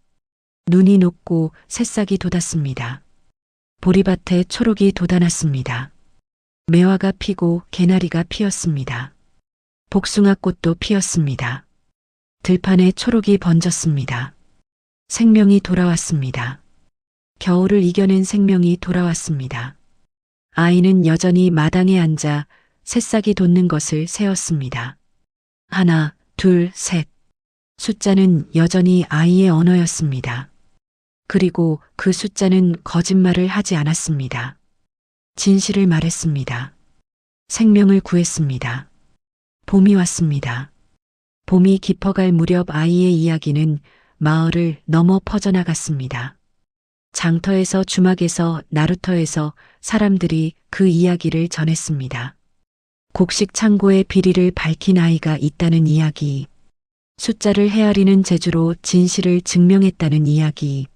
눈이 녹고 새싹이 돋았습니다. 보리밭에 초록이 돋아났습니다. 매화가 피고 개나리가 피었습니다. 복숭아꽃도 피었습니다. 들판에 초록이 번졌습니다. 생명이 돌아왔습니다. 겨울을 이겨낸 생명이 돌아왔습니다. 아이는 여전히 마당에 앉아 새싹이 돋는 것을 세었습니다. 하나, 둘, 셋. 숫자는 여전히 아이의 언어였습니다. 그리고 그 숫자는 거짓말을 하지 않았습니다. 진실을 말했습니다. 생명을 구했습니다. 봄이 왔습니다. 봄이 깊어갈 무렵 아이의 이야기는 마을을 넘어 퍼져나갔습니다. 장터에서 주막에서 나루터에서 사람들이 그 이야기를 전했습니다. 곡식 창고의 비리를 밝힌 아이가 있다는 이야기, 숫자를 헤아리는 재주로 진실을 증명했다는 이야기,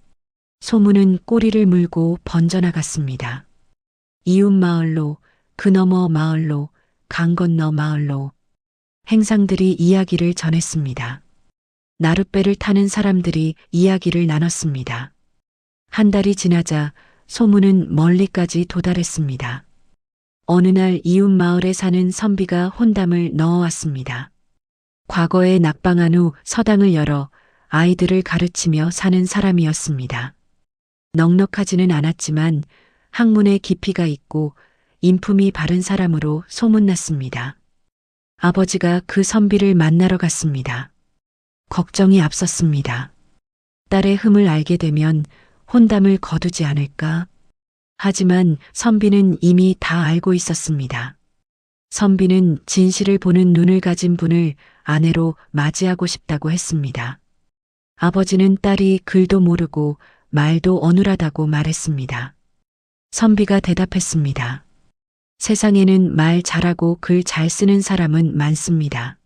소문은 꼬리를 물고 번져나갔습니다. 이웃 마을로, 그 너머 마을로, 강 건너 마을로 행상들이 이야기를 전했습니다. 나룻배를 타는 사람들이 이야기를 나눴습니다. 한 달이 지나자 소문은 멀리까지 도달했습니다. 어느 날 이웃 마을에 사는 선비가 혼담을 넣어왔습니다. 과거에 낙방한 후 서당을 열어 아이들을 가르치며 사는 사람이었습니다. 넉넉하지는 않았지만 학문에 깊이가 있고 인품이 바른 사람으로 소문났습니다. 아버지가 그 선비를 만나러 갔습니다. 걱정이 앞섰습니다. 딸의 흠을 알게 되면 혼담을 거두지 않을까? 하지만 선비는 이미 다 알고 있었습니다. 선비는 진실을 보는 눈을 가진 분을 아내로 맞이하고 싶다고 했습니다. 아버지는 딸이 글도 모르고 말도 어눌하다고 말했습니다. 선비가 대답했습니다. 세상에는 말 잘하고 글 잘 쓰는 사람은 많습니다.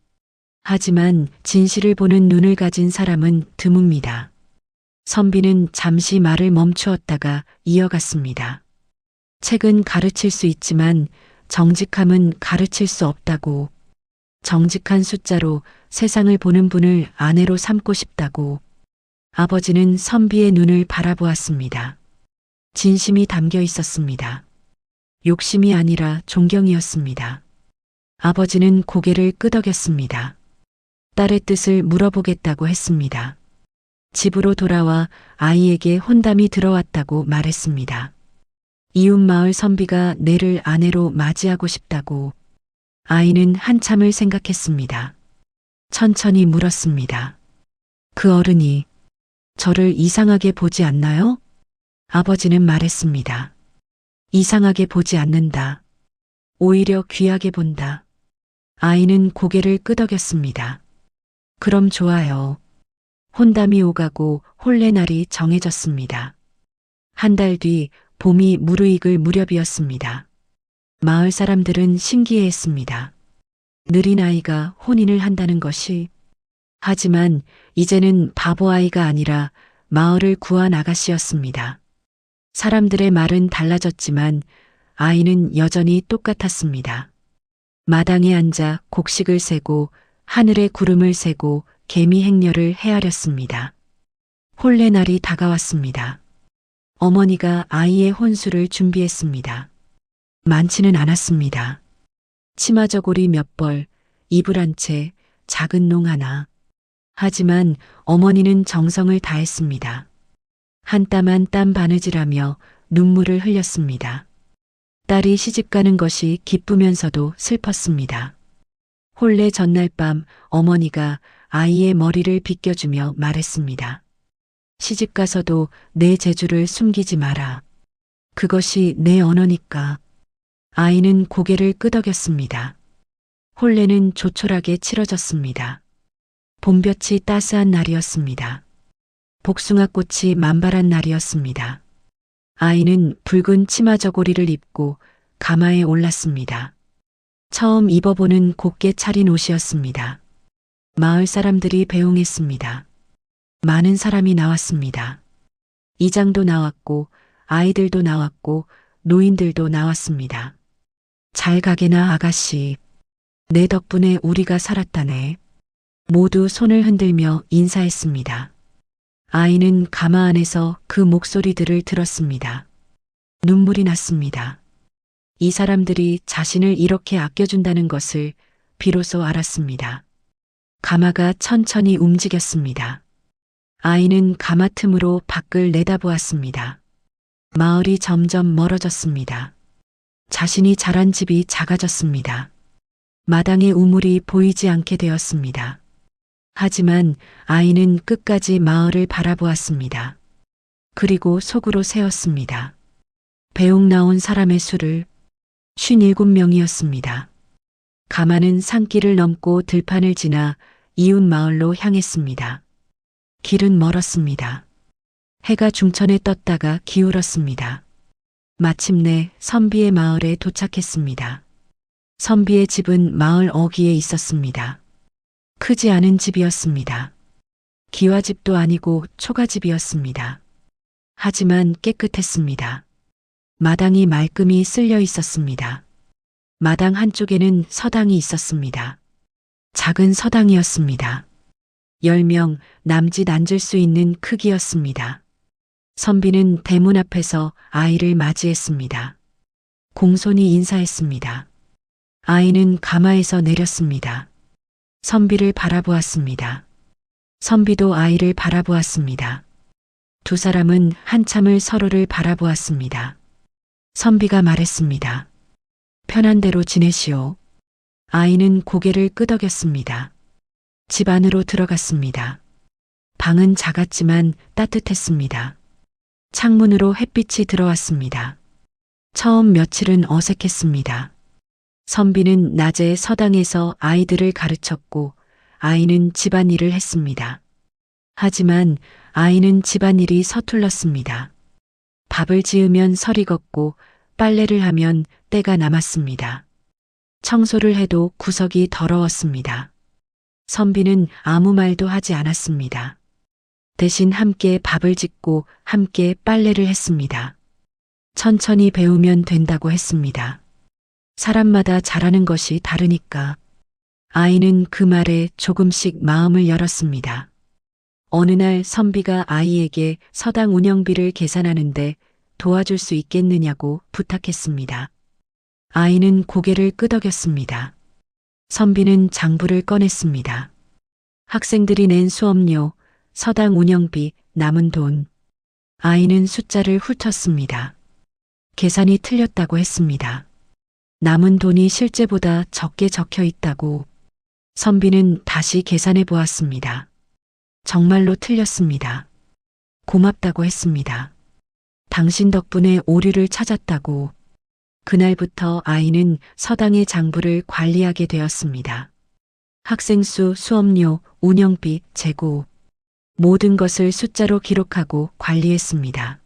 하지만 진실을 보는 눈을 가진 사람은 드뭅니다. 선비는 잠시 말을 멈추었다가 이어갔습니다. 책은 가르칠 수 있지만 정직함은 가르칠 수 없다고. 정직한 숫자로 세상을 보는 분을 아내로 삼고 싶다고. 아버지는 선비의 눈을 바라보았습니다. 진심이 담겨 있었습니다. 욕심이 아니라 존경이었습니다. 아버지는 고개를 끄덕였습니다. 딸의 뜻을 물어보겠다고 했습니다. 집으로 돌아와 아이에게 혼담이 들어왔다고 말했습니다. 이웃마을 선비가 내를 아내로 맞이하고 싶다고. 아이는 한참을 생각했습니다. 천천히 물었습니다. 그 어른이 저를 이상하게 보지 않나요? 아버지는 말했습니다. 이상하게 보지 않는다. 오히려 귀하게 본다. 아이는 고개를 끄덕였습니다. 그럼 좋아요. 혼담이 오가고 혼례날이 정해졌습니다. 한 달 뒤 봄이 무르익을 무렵이었습니다. 마을 사람들은 신기해했습니다. 느린 아이가 혼인을 한다는 것이. 하지만 이제는 바보 아이가 아니라 마을을 구한 아가씨였습니다. 사람들의 말은 달라졌지만 아이는 여전히 똑같았습니다. 마당에 앉아 곡식을 세고 하늘의 구름을 세고 개미 행렬을 헤아렸습니다. 혼례날이 다가왔습니다. 어머니가 아이의 혼수를 준비했습니다. 많지는 않았습니다. 치마저고리 몇 벌, 이불 한 채, 작은 농 하나. 하지만 어머니는 정성을 다했습니다. 한 땀 한 땀 바느질하며 눈물을 흘렸습니다. 딸이 시집가는 것이 기쁘면서도 슬펐습니다. 혼례 전날 밤 어머니가 아이의 머리를 빗겨주며 말했습니다. 시집가서도 내 재주를 숨기지 마라. 그것이 내 언어니까. 아이는 고개를 끄덕였습니다. 혼례는 조촐하게 치러졌습니다. 봄볕이 따스한 날이었습니다. 복숭아꽃이 만발한 날이었습니다. 아이는 붉은 치마저고리를 입고 가마에 올랐습니다. 처음 입어보는 곱게 차린 옷이었습니다. 마을 사람들이 배웅했습니다. 많은 사람이 나왔습니다. 이장도 나왔고 아이들도 나왔고 노인들도 나왔습니다. 잘 가게나 아가씨. 내 덕분에 우리가 살았다네. 모두 손을 흔들며 인사했습니다. 아이는 가마 안에서 그 목소리들을 들었습니다. 눈물이 났습니다. 이 사람들이 자신을 이렇게 아껴준다는 것을 비로소 알았습니다. 가마가 천천히 움직였습니다. 아이는 가마 틈으로 밖을 내다보았습니다. 마을이 점점 멀어졌습니다. 자신이 자란 집이 작아졌습니다. 마당의 우물이 보이지 않게 되었습니다. 하지만 아이는 끝까지 마을을 바라보았습니다. 그리고 속으로 세었습니다. 배웅 나온 사람의 수를 57명이었습니다. 가마는 산길을 넘고 들판을 지나 이웃 마을로 향했습니다. 길은 멀었습니다. 해가 중천에 떴다가 기울었습니다. 마침내 선비의 마을에 도착했습니다. 선비의 집은 마을 어귀에 있었습니다. 크지 않은 집이었습니다. 기와집도 아니고 초가집이었습니다. 하지만 깨끗했습니다. 마당이 말끔히 쓸려 있었습니다. 마당 한쪽에는 서당이 있었습니다. 작은 서당이었습니다. 10명 남짓 앉을 수 있는 크기였습니다. 선비는 대문 앞에서 아이를 맞이했습니다. 공손히 인사했습니다. 아이는 가마에서 내렸습니다. 선비를 바라보았습니다. 선비도 아이를 바라보았습니다. 두 사람은 한참을 서로를 바라보았습니다. 선비가 말했습니다. 편한 대로 지내시오. 아이는 고개를 끄덕였습니다. 집 안으로 들어갔습니다. 방은 작았지만 따뜻했습니다. 창문으로 햇빛이 들어왔습니다. 처음 며칠은 어색했습니다. 선비는 낮에 서당에서 아이들을 가르쳤고 아이는 집안일을 했습니다. 하지만 아이는 집안일이 서툴렀습니다. 밥을 지으면 설이 걷고 빨래를 하면 때가 남았습니다. 청소를 해도 구석이 더러웠습니다. 선비는 아무 말도 하지 않았습니다. 대신 함께 밥을 짓고 함께 빨래를 했습니다. 천천히 배우면 된다고 했습니다. 사람마다 잘하는 것이 다르니까. 아이는 그 말에 조금씩 마음을 열었습니다. 어느 날 선비가 아이에게 서당 운영비를 계산하는데 도와줄 수 있겠느냐고 부탁했습니다. 아이는 고개를 끄덕였습니다. 선비는 장부를 꺼냈습니다. 학생들이 낸 수업료, 서당 운영비, 남은 돈. 아이는 숫자를 훑었습니다. 계산이 틀렸다고 했습니다. 남은 돈이 실제보다 적게 적혀 있다고. 선비는 다시 계산해 보았습니다. 정말로 틀렸습니다. 고맙다고 했습니다. 당신 덕분에 오류를 찾았다고. 그날부터 아이는 서당의 장부를 관리하게 되었습니다. 학생수, 수업료, 운영비, 재고. 모든 것을 숫자로 기록하고 관리했습니다.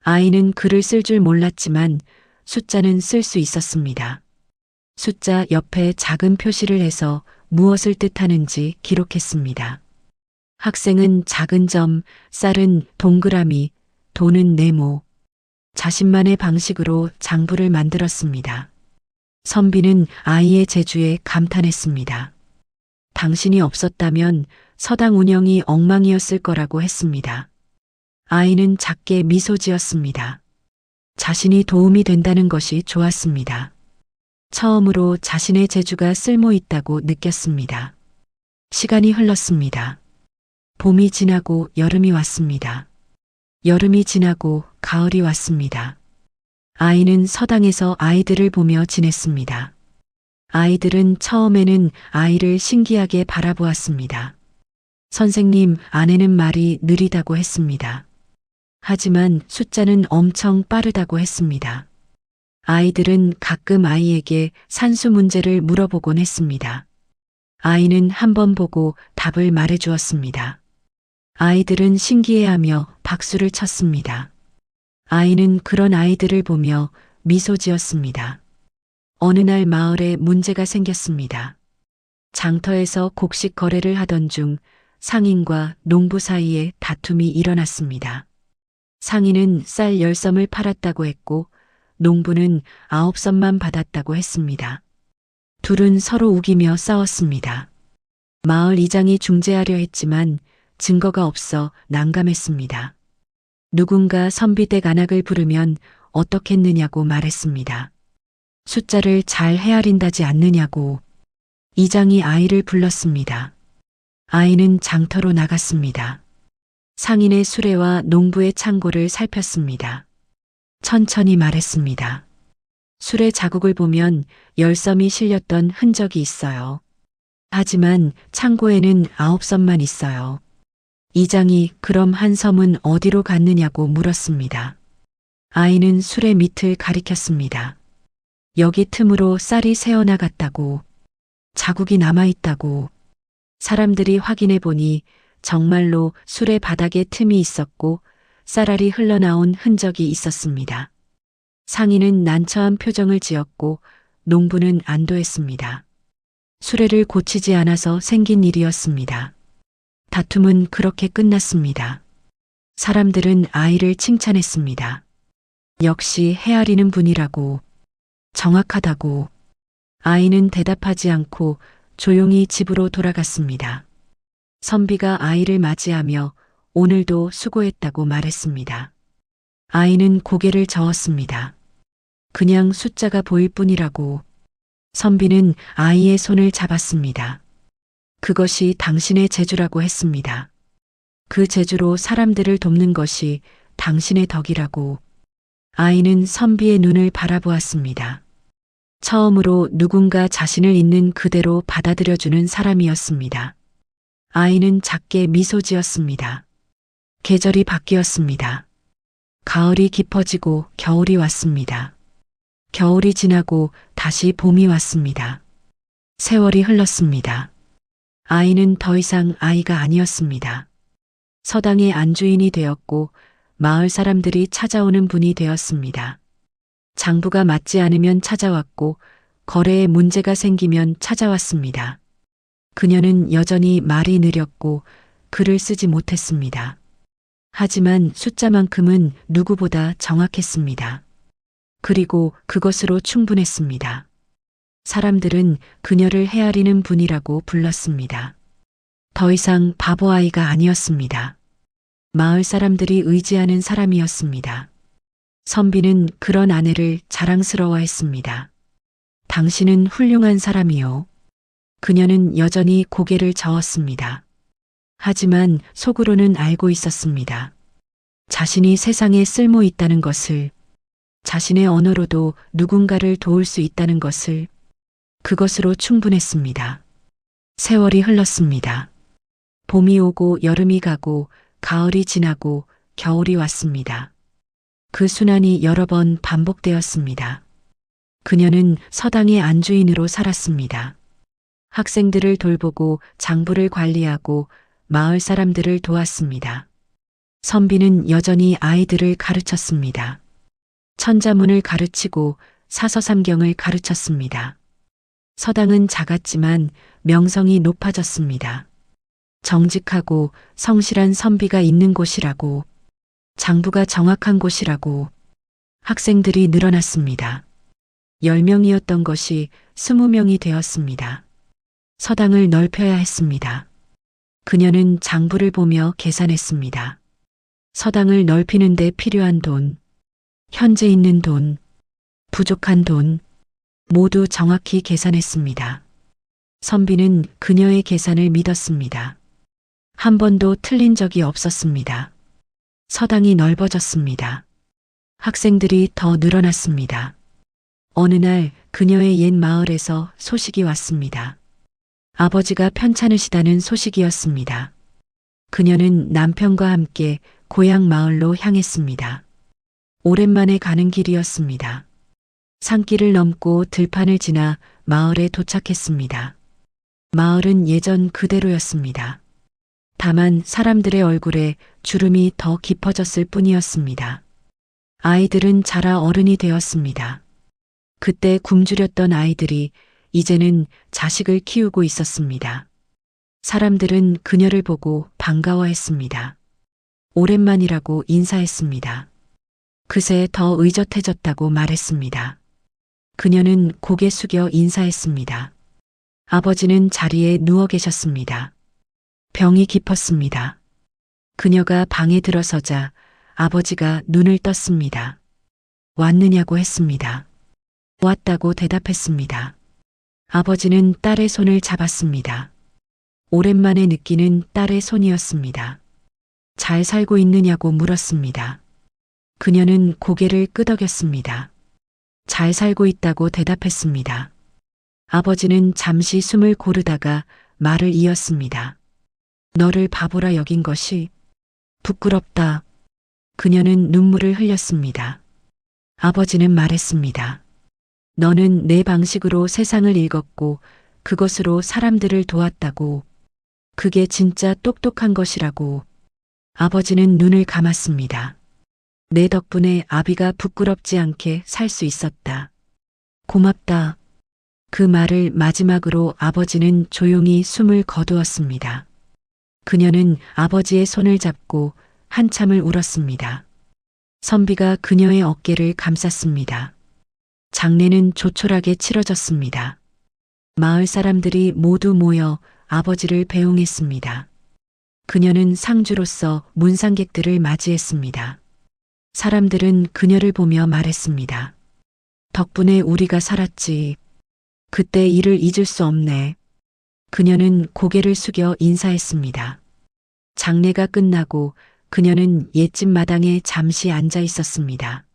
아이는 글을 쓸 줄 몰랐지만 숫자는 쓸 수 있었습니다. 숫자 옆에 작은 표시를 해서 무엇을 뜻하는지 기록했습니다. 학생은 작은 점, 쌀은 동그라미, 돈은 네모. 자신만의 방식으로 장부를 만들었습니다. 선비는 아이의 재주에 감탄했습니다. 당신이 없었다면 서당 운영이 엉망이었을 거라고 했습니다. 아이는 작게 미소 지었습니다. 자신이 도움이 된다는 것이 좋았습니다. 처음으로 자신의 재주가 쓸모 있다고 느꼈습니다. 시간이 흘렀습니다. 봄이 지나고 여름이 왔습니다. 여름이 지나고 가을이 왔습니다. 아이는 서당에서 아이들을 보며 지냈습니다. 아이들은 처음에는 아이를 신기하게 바라보았습니다. 선생님, 아내는 말이 느리다고 했습니다. 하지만 숫자는 엄청 빠르다고 했습니다. 아이들은 가끔 아이에게 산수 문제를 물어보곤 했습니다. 아이는 한 번 보고 답을 말해 주었습니다. 아이들은 신기해하며 박수를 쳤습니다. 아이는 그런 아이들을 보며 미소 지었습니다. 어느 날 마을에 문제가 생겼습니다. 장터에서 곡식 거래를 하던 중 상인과 농부 사이에 다툼이 일어났습니다. 상인은 쌀 10섬을 팔았다고 했고 농부는 9섬만 받았다고 했습니다. 둘은 서로 우기며 싸웠습니다. 마을 이장이 중재하려 했지만 증거가 없어 난감했습니다. 누군가 선비댁 안악을 부르면 어떻겠느냐고 말했습니다. 숫자를 잘 헤아린다지 않느냐고. 이장이 아이를 불렀습니다. 아이는 장터로 나갔습니다. 상인의 수레와 농부의 창고를 살폈습니다. 천천히 말했습니다. 수레 자국을 보면 10섬이 실렸던 흔적이 있어요. 하지만 창고에는 9섬만 있어요. 이장이 그럼 한 섬은 어디로 갔느냐고 물었습니다. 아이는 수레 밑을 가리켰습니다. 여기 틈으로 쌀이 새어나갔다고. 자국이 남아있다고. 사람들이 확인해 보니 정말로 수레 바닥에 틈이 있었고 쌀알이 흘러나온 흔적이 있었습니다. 상인은 난처한 표정을 지었고 농부는 안도했습니다. 수레를 고치지 않아서 생긴 일이었습니다. 다툼은 그렇게 끝났습니다. 사람들은 아이를 칭찬했습니다. 역시 헤아리는 분이라고. 정확하다고. 아이는 대답하지 않고 조용히 집으로 돌아갔습니다. 선비가 아이를 맞이하며 오늘도 수고했다고 말했습니다. 아이는 고개를 저었습니다. 그냥 숫자가 보일 뿐이라고. 선비는 아이의 손을 잡았습니다. 그것이 당신의 재주라고 했습니다. 그 재주로 사람들을 돕는 것이 당신의 덕이라고. 아이는 선비의 눈을 바라보았습니다. 처음으로 누군가 자신을 있는 그대로 받아들여주는 사람이었습니다. 아이는 작게 미소 지었습니다. 계절이 바뀌었습니다. 가을이 깊어지고 겨울이 왔습니다. 겨울이 지나고 다시 봄이 왔습니다. 세월이 흘렀습니다. 아이는 더 이상 아이가 아니었습니다. 서당의 안주인이 되었고 마을 사람들이 찾아오는 분이 되었습니다. 장부가 맞지 않으면 찾아왔고 거래에 문제가 생기면 찾아왔습니다. 그녀는 여전히 말이 느렸고 글을 쓰지 못했습니다. 하지만 숫자만큼은 누구보다 정확했습니다. 그리고 그것으로 충분했습니다. 사람들은 그녀를 헤아리는 분이라고 불렀습니다. 더 이상 바보 아이가 아니었습니다. 마을 사람들이 의지하는 사람이었습니다. 선비는 그런 아내를 자랑스러워했습니다. 당신은 훌륭한 사람이요. 그녀는 여전히 고개를 저었습니다. 하지만 속으로는 알고 있었습니다. 자신이 세상에 쓸모 있다는 것을, 자신의 언어로도 누군가를 도울 수 있다는 것을, 그것으로 충분했습니다. 세월이 흘렀습니다. 봄이 오고 여름이 가고 가을이 지나고 겨울이 왔습니다. 그 순환이 여러 번 반복되었습니다. 그녀는 서당의 안주인으로 살았습니다. 학생들을 돌보고 장부를 관리하고 마을 사람들을 도왔습니다. 선비는 여전히 아이들을 가르쳤습니다. 천자문을 가르치고 사서삼경을 가르쳤습니다. 서당은 작았지만 명성이 높아졌습니다. 정직하고 성실한 선비가 있는 곳이라고, 장부가 정확한 곳이라고, 학생들이 늘어났습니다. 10명이었던 것이 20명이 되었습니다. 서당을 넓혀야 했습니다. 그녀는 장부를 보며 계산했습니다. 서당을 넓히는 데 필요한 돈, 현재 있는 돈, 부족한 돈, 모두 정확히 계산했습니다. 선비는 그녀의 계산을 믿었습니다. 한 번도 틀린 적이 없었습니다. 서당이 넓어졌습니다. 학생들이 더 늘어났습니다. 어느 날 그녀의 옛 마을에서 소식이 왔습니다. 아버지가 편찮으시다는 소식이었습니다. 그녀는 남편과 함께 고향 마을로 향했습니다. 오랜만에 가는 길이었습니다. 산길을 넘고 들판을 지나 마을에 도착했습니다. 마을은 예전 그대로였습니다. 다만 사람들의 얼굴에 주름이 더 깊어졌을 뿐이었습니다. 아이들은 자라 어른이 되었습니다. 그때 굶주렸던 아이들이 이제는 자식을 키우고 있었습니다. 사람들은 그녀를 보고 반가워했습니다. 오랜만이라고 인사했습니다. 그새 더 의젓해졌다고 말했습니다. 그녀는 고개 숙여 인사했습니다. 아버지는 자리에 누워 계셨습니다. 병이 깊었습니다. 그녀가 방에 들어서자 아버지가 눈을 떴습니다. 왔느냐고 했습니다. 왔다고 대답했습니다. 아버지는 딸의 손을 잡았습니다. 오랜만에 느끼는 딸의 손이었습니다. 잘 살고 있느냐고 물었습니다. 그녀는 고개를 끄덕였습니다. 잘 살고 있다고 대답했습니다. 아버지는 잠시 숨을 고르다가 말을 이었습니다. 너를 바보라 여긴 것이 부끄럽다. 그녀는 눈물을 흘렸습니다. 아버지는 말했습니다. 너는 내 방식으로 세상을 읽었고 그것으로 사람들을 도왔다고. 그게 진짜 똑똑한 것이라고. 아버지는 눈을 감았습니다. 내 덕분에 아비가 부끄럽지 않게 살 수 있었다. 고맙다. 그 말을 마지막으로 아버지는 조용히 숨을 거두었습니다. 그녀는 아버지의 손을 잡고 한참을 울었습니다. 선비가 그녀의 어깨를 감쌌습니다. 장례는 조촐하게 치러졌습니다. 마을 사람들이 모두 모여 아버지를 배웅했습니다. 그녀는 상주로서 문상객들을 맞이했습니다. 사람들은 그녀를 보며 말했습니다. 덕분에 우리가 살았지. 그때 일을 잊을 수 없네. 그녀는 고개를 숙여 인사했습니다. 장례가 끝나고 그녀는 옛집 마당에 잠시 앉아 있었습니다.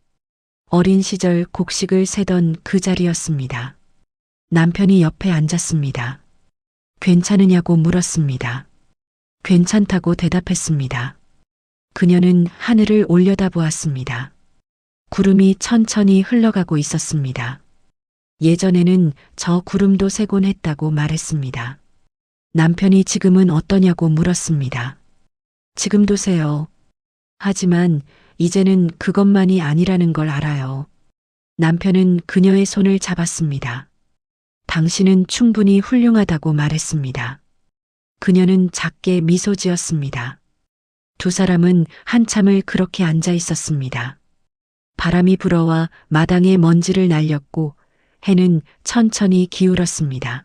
어린 시절 곡식을 세던 그 자리였습니다. 남편이 옆에 앉았습니다. 괜찮으냐고 물었습니다. 괜찮다고 대답했습니다. 그녀는 하늘을 올려다보았습니다. 구름이 천천히 흘러가고 있었습니다. 예전에는 저 구름도 세곤 했다고 말했습니다. 남편이 지금은 어떠냐고 물었습니다. 지금도 세요. 하지만 이제는 그것만이 아니라는 걸 알아요. 남편은 그녀의 손을 잡았습니다. 당신은 충분히 훌륭하다고 말했습니다. 그녀는 작게 미소 지었습니다. 두 사람은 한참을 그렇게 앉아 있었습니다. 바람이 불어와 마당에 먼지를 날렸고 해는 천천히 기울었습니다.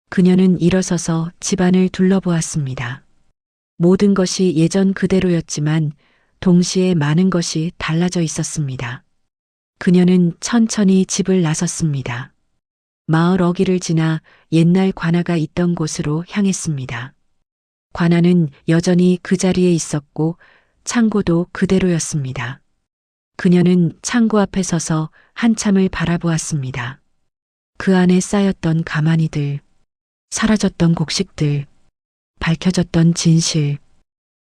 그녀는 일어서서 집안을 둘러보았습니다. 모든 것이 예전 그대로였지만 동시에 많은 것이 달라져 있었습니다. 그녀는 천천히 집을 나섰습니다. 마을 어귀를 지나 옛날 관아가 있던 곳으로 향했습니다. 관아는 여전히 그 자리에 있었고 창고도 그대로였습니다. 그녀는 창고 앞에 서서 한참을 바라보았습니다. 그 안에 쌓였던 가마니들, 사라졌던 곡식들, 밝혀졌던 진실,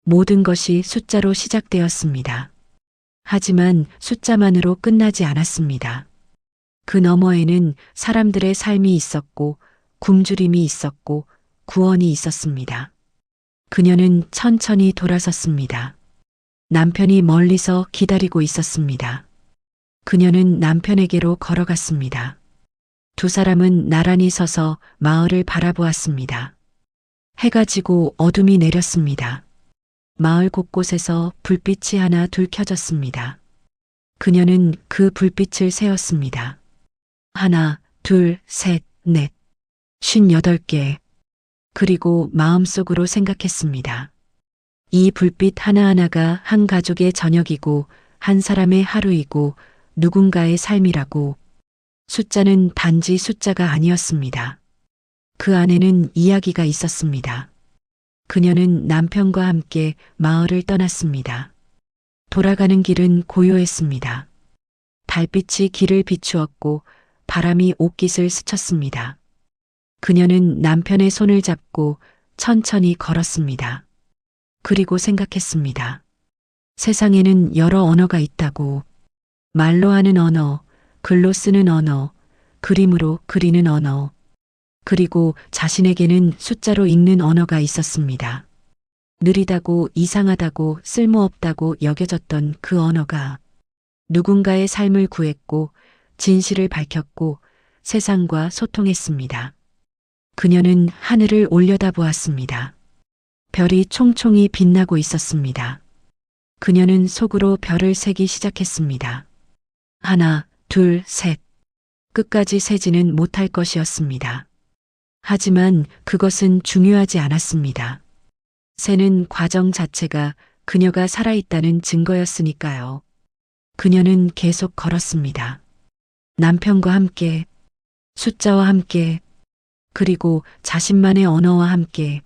모든 것이 숫자로 시작되었습니다. 하지만 숫자만으로 끝나지 않았습니다. 그 너머에는 사람들의 삶이 있었고 굶주림이 있었고 구원이 있었습니다. 그녀는 천천히 돌아섰습니다. 남편이 멀리서 기다리고 있었습니다. 그녀는 남편에게로 걸어갔습니다. 두 사람은 나란히 서서 마을을 바라보았습니다. 해가 지고 어둠이 내렸습니다. 마을 곳곳에서 불빛이 하나 둘 켜졌습니다. 그녀는 그 불빛을 세었습니다. 하나, 둘, 셋, 넷, 58개. 그리고 마음속으로 생각했습니다. 이 불빛 하나하나가 한 가족의 저녁이고 한 사람의 하루이고 누군가의 삶이라고. 숫자는 단지 숫자가 아니었습니다. 그 안에는 이야기가 있었습니다. 그녀는 남편과 함께 마을을 떠났습니다. 돌아가는 길은 고요했습니다. 달빛이 길을 비추었고 바람이 옷깃을 스쳤습니다. 그녀는 남편의 손을 잡고 천천히 걸었습니다. 그리고 생각했습니다. 세상에는 여러 언어가 있다고. 말로 하는 언어, 글로 쓰는 언어, 그림으로 그리는 언어, 그리고 자신에게는 숫자로 읽는 언어가 있었습니다. 느리다고 이상하다고 쓸모없다고 여겨졌던 그 언어가 누군가의 삶을 구했고 진실을 밝혔고 세상과 소통했습니다. 그녀는 하늘을 올려다보았습니다. 별이 총총히 빛나고 있었습니다. 그녀는 속으로 별을 세기 시작했습니다. 하나, 둘, 셋. 끝까지 세지는 못할 것이었습니다. 하지만 그것은 중요하지 않았습니다. 세는 과정 자체가 그녀가 살아있다는 증거였으니까요. 그녀는 계속 걸었습니다. 남편과 함께, 숫자와 함께, 그리고 자신만의 언어와 함께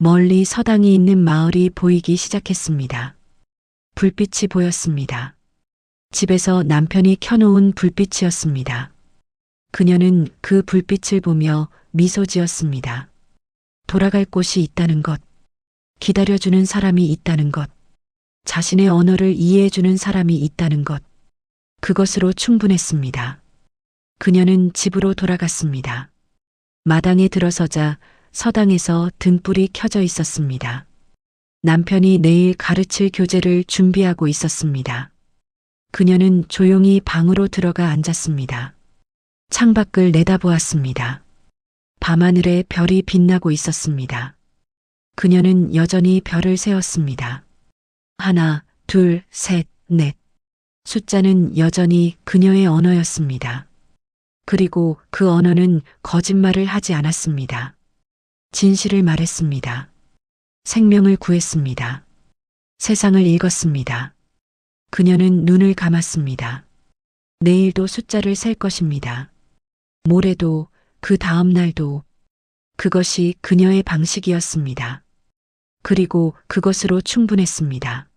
멀리 서당이 있는 마을이 보이기 시작했습니다. 불빛이 보였습니다. 집에서 남편이 켜놓은 불빛이었습니다. 그녀는 그 불빛을 보며 미소 지었습니다. 돌아갈 곳이 있다는 것, 기다려주는 사람이 있다는 것, 자신의 언어를 이해해주는 사람이 있다는 것, 그것으로 충분했습니다. 그녀는 집으로 돌아갔습니다. 마당에 들어서자 서당에서 등불이 켜져 있었습니다. 남편이 내일 가르칠 교재를 준비하고 있었습니다. 그녀는 조용히 방으로 들어가 앉았습니다. 창밖을 내다보았습니다. 밤하늘에 별이 빛나고 있었습니다. 그녀는 여전히 별을 세었습니다. 하나, 둘, 셋, 넷. 숫자는 여전히 그녀의 언어였습니다. 그리고 그 언어는 거짓말을 하지 않았습니다. 진실을 말했습니다. 생명을 구했습니다. 세상을 읽었습니다. 그녀는 눈을 감았습니다. 내일도 숫자를 셀 것입니다. 모레도 그 다음 날도 그것이 그녀의 방식이었습니다. 그리고 그것으로 충분했습니다.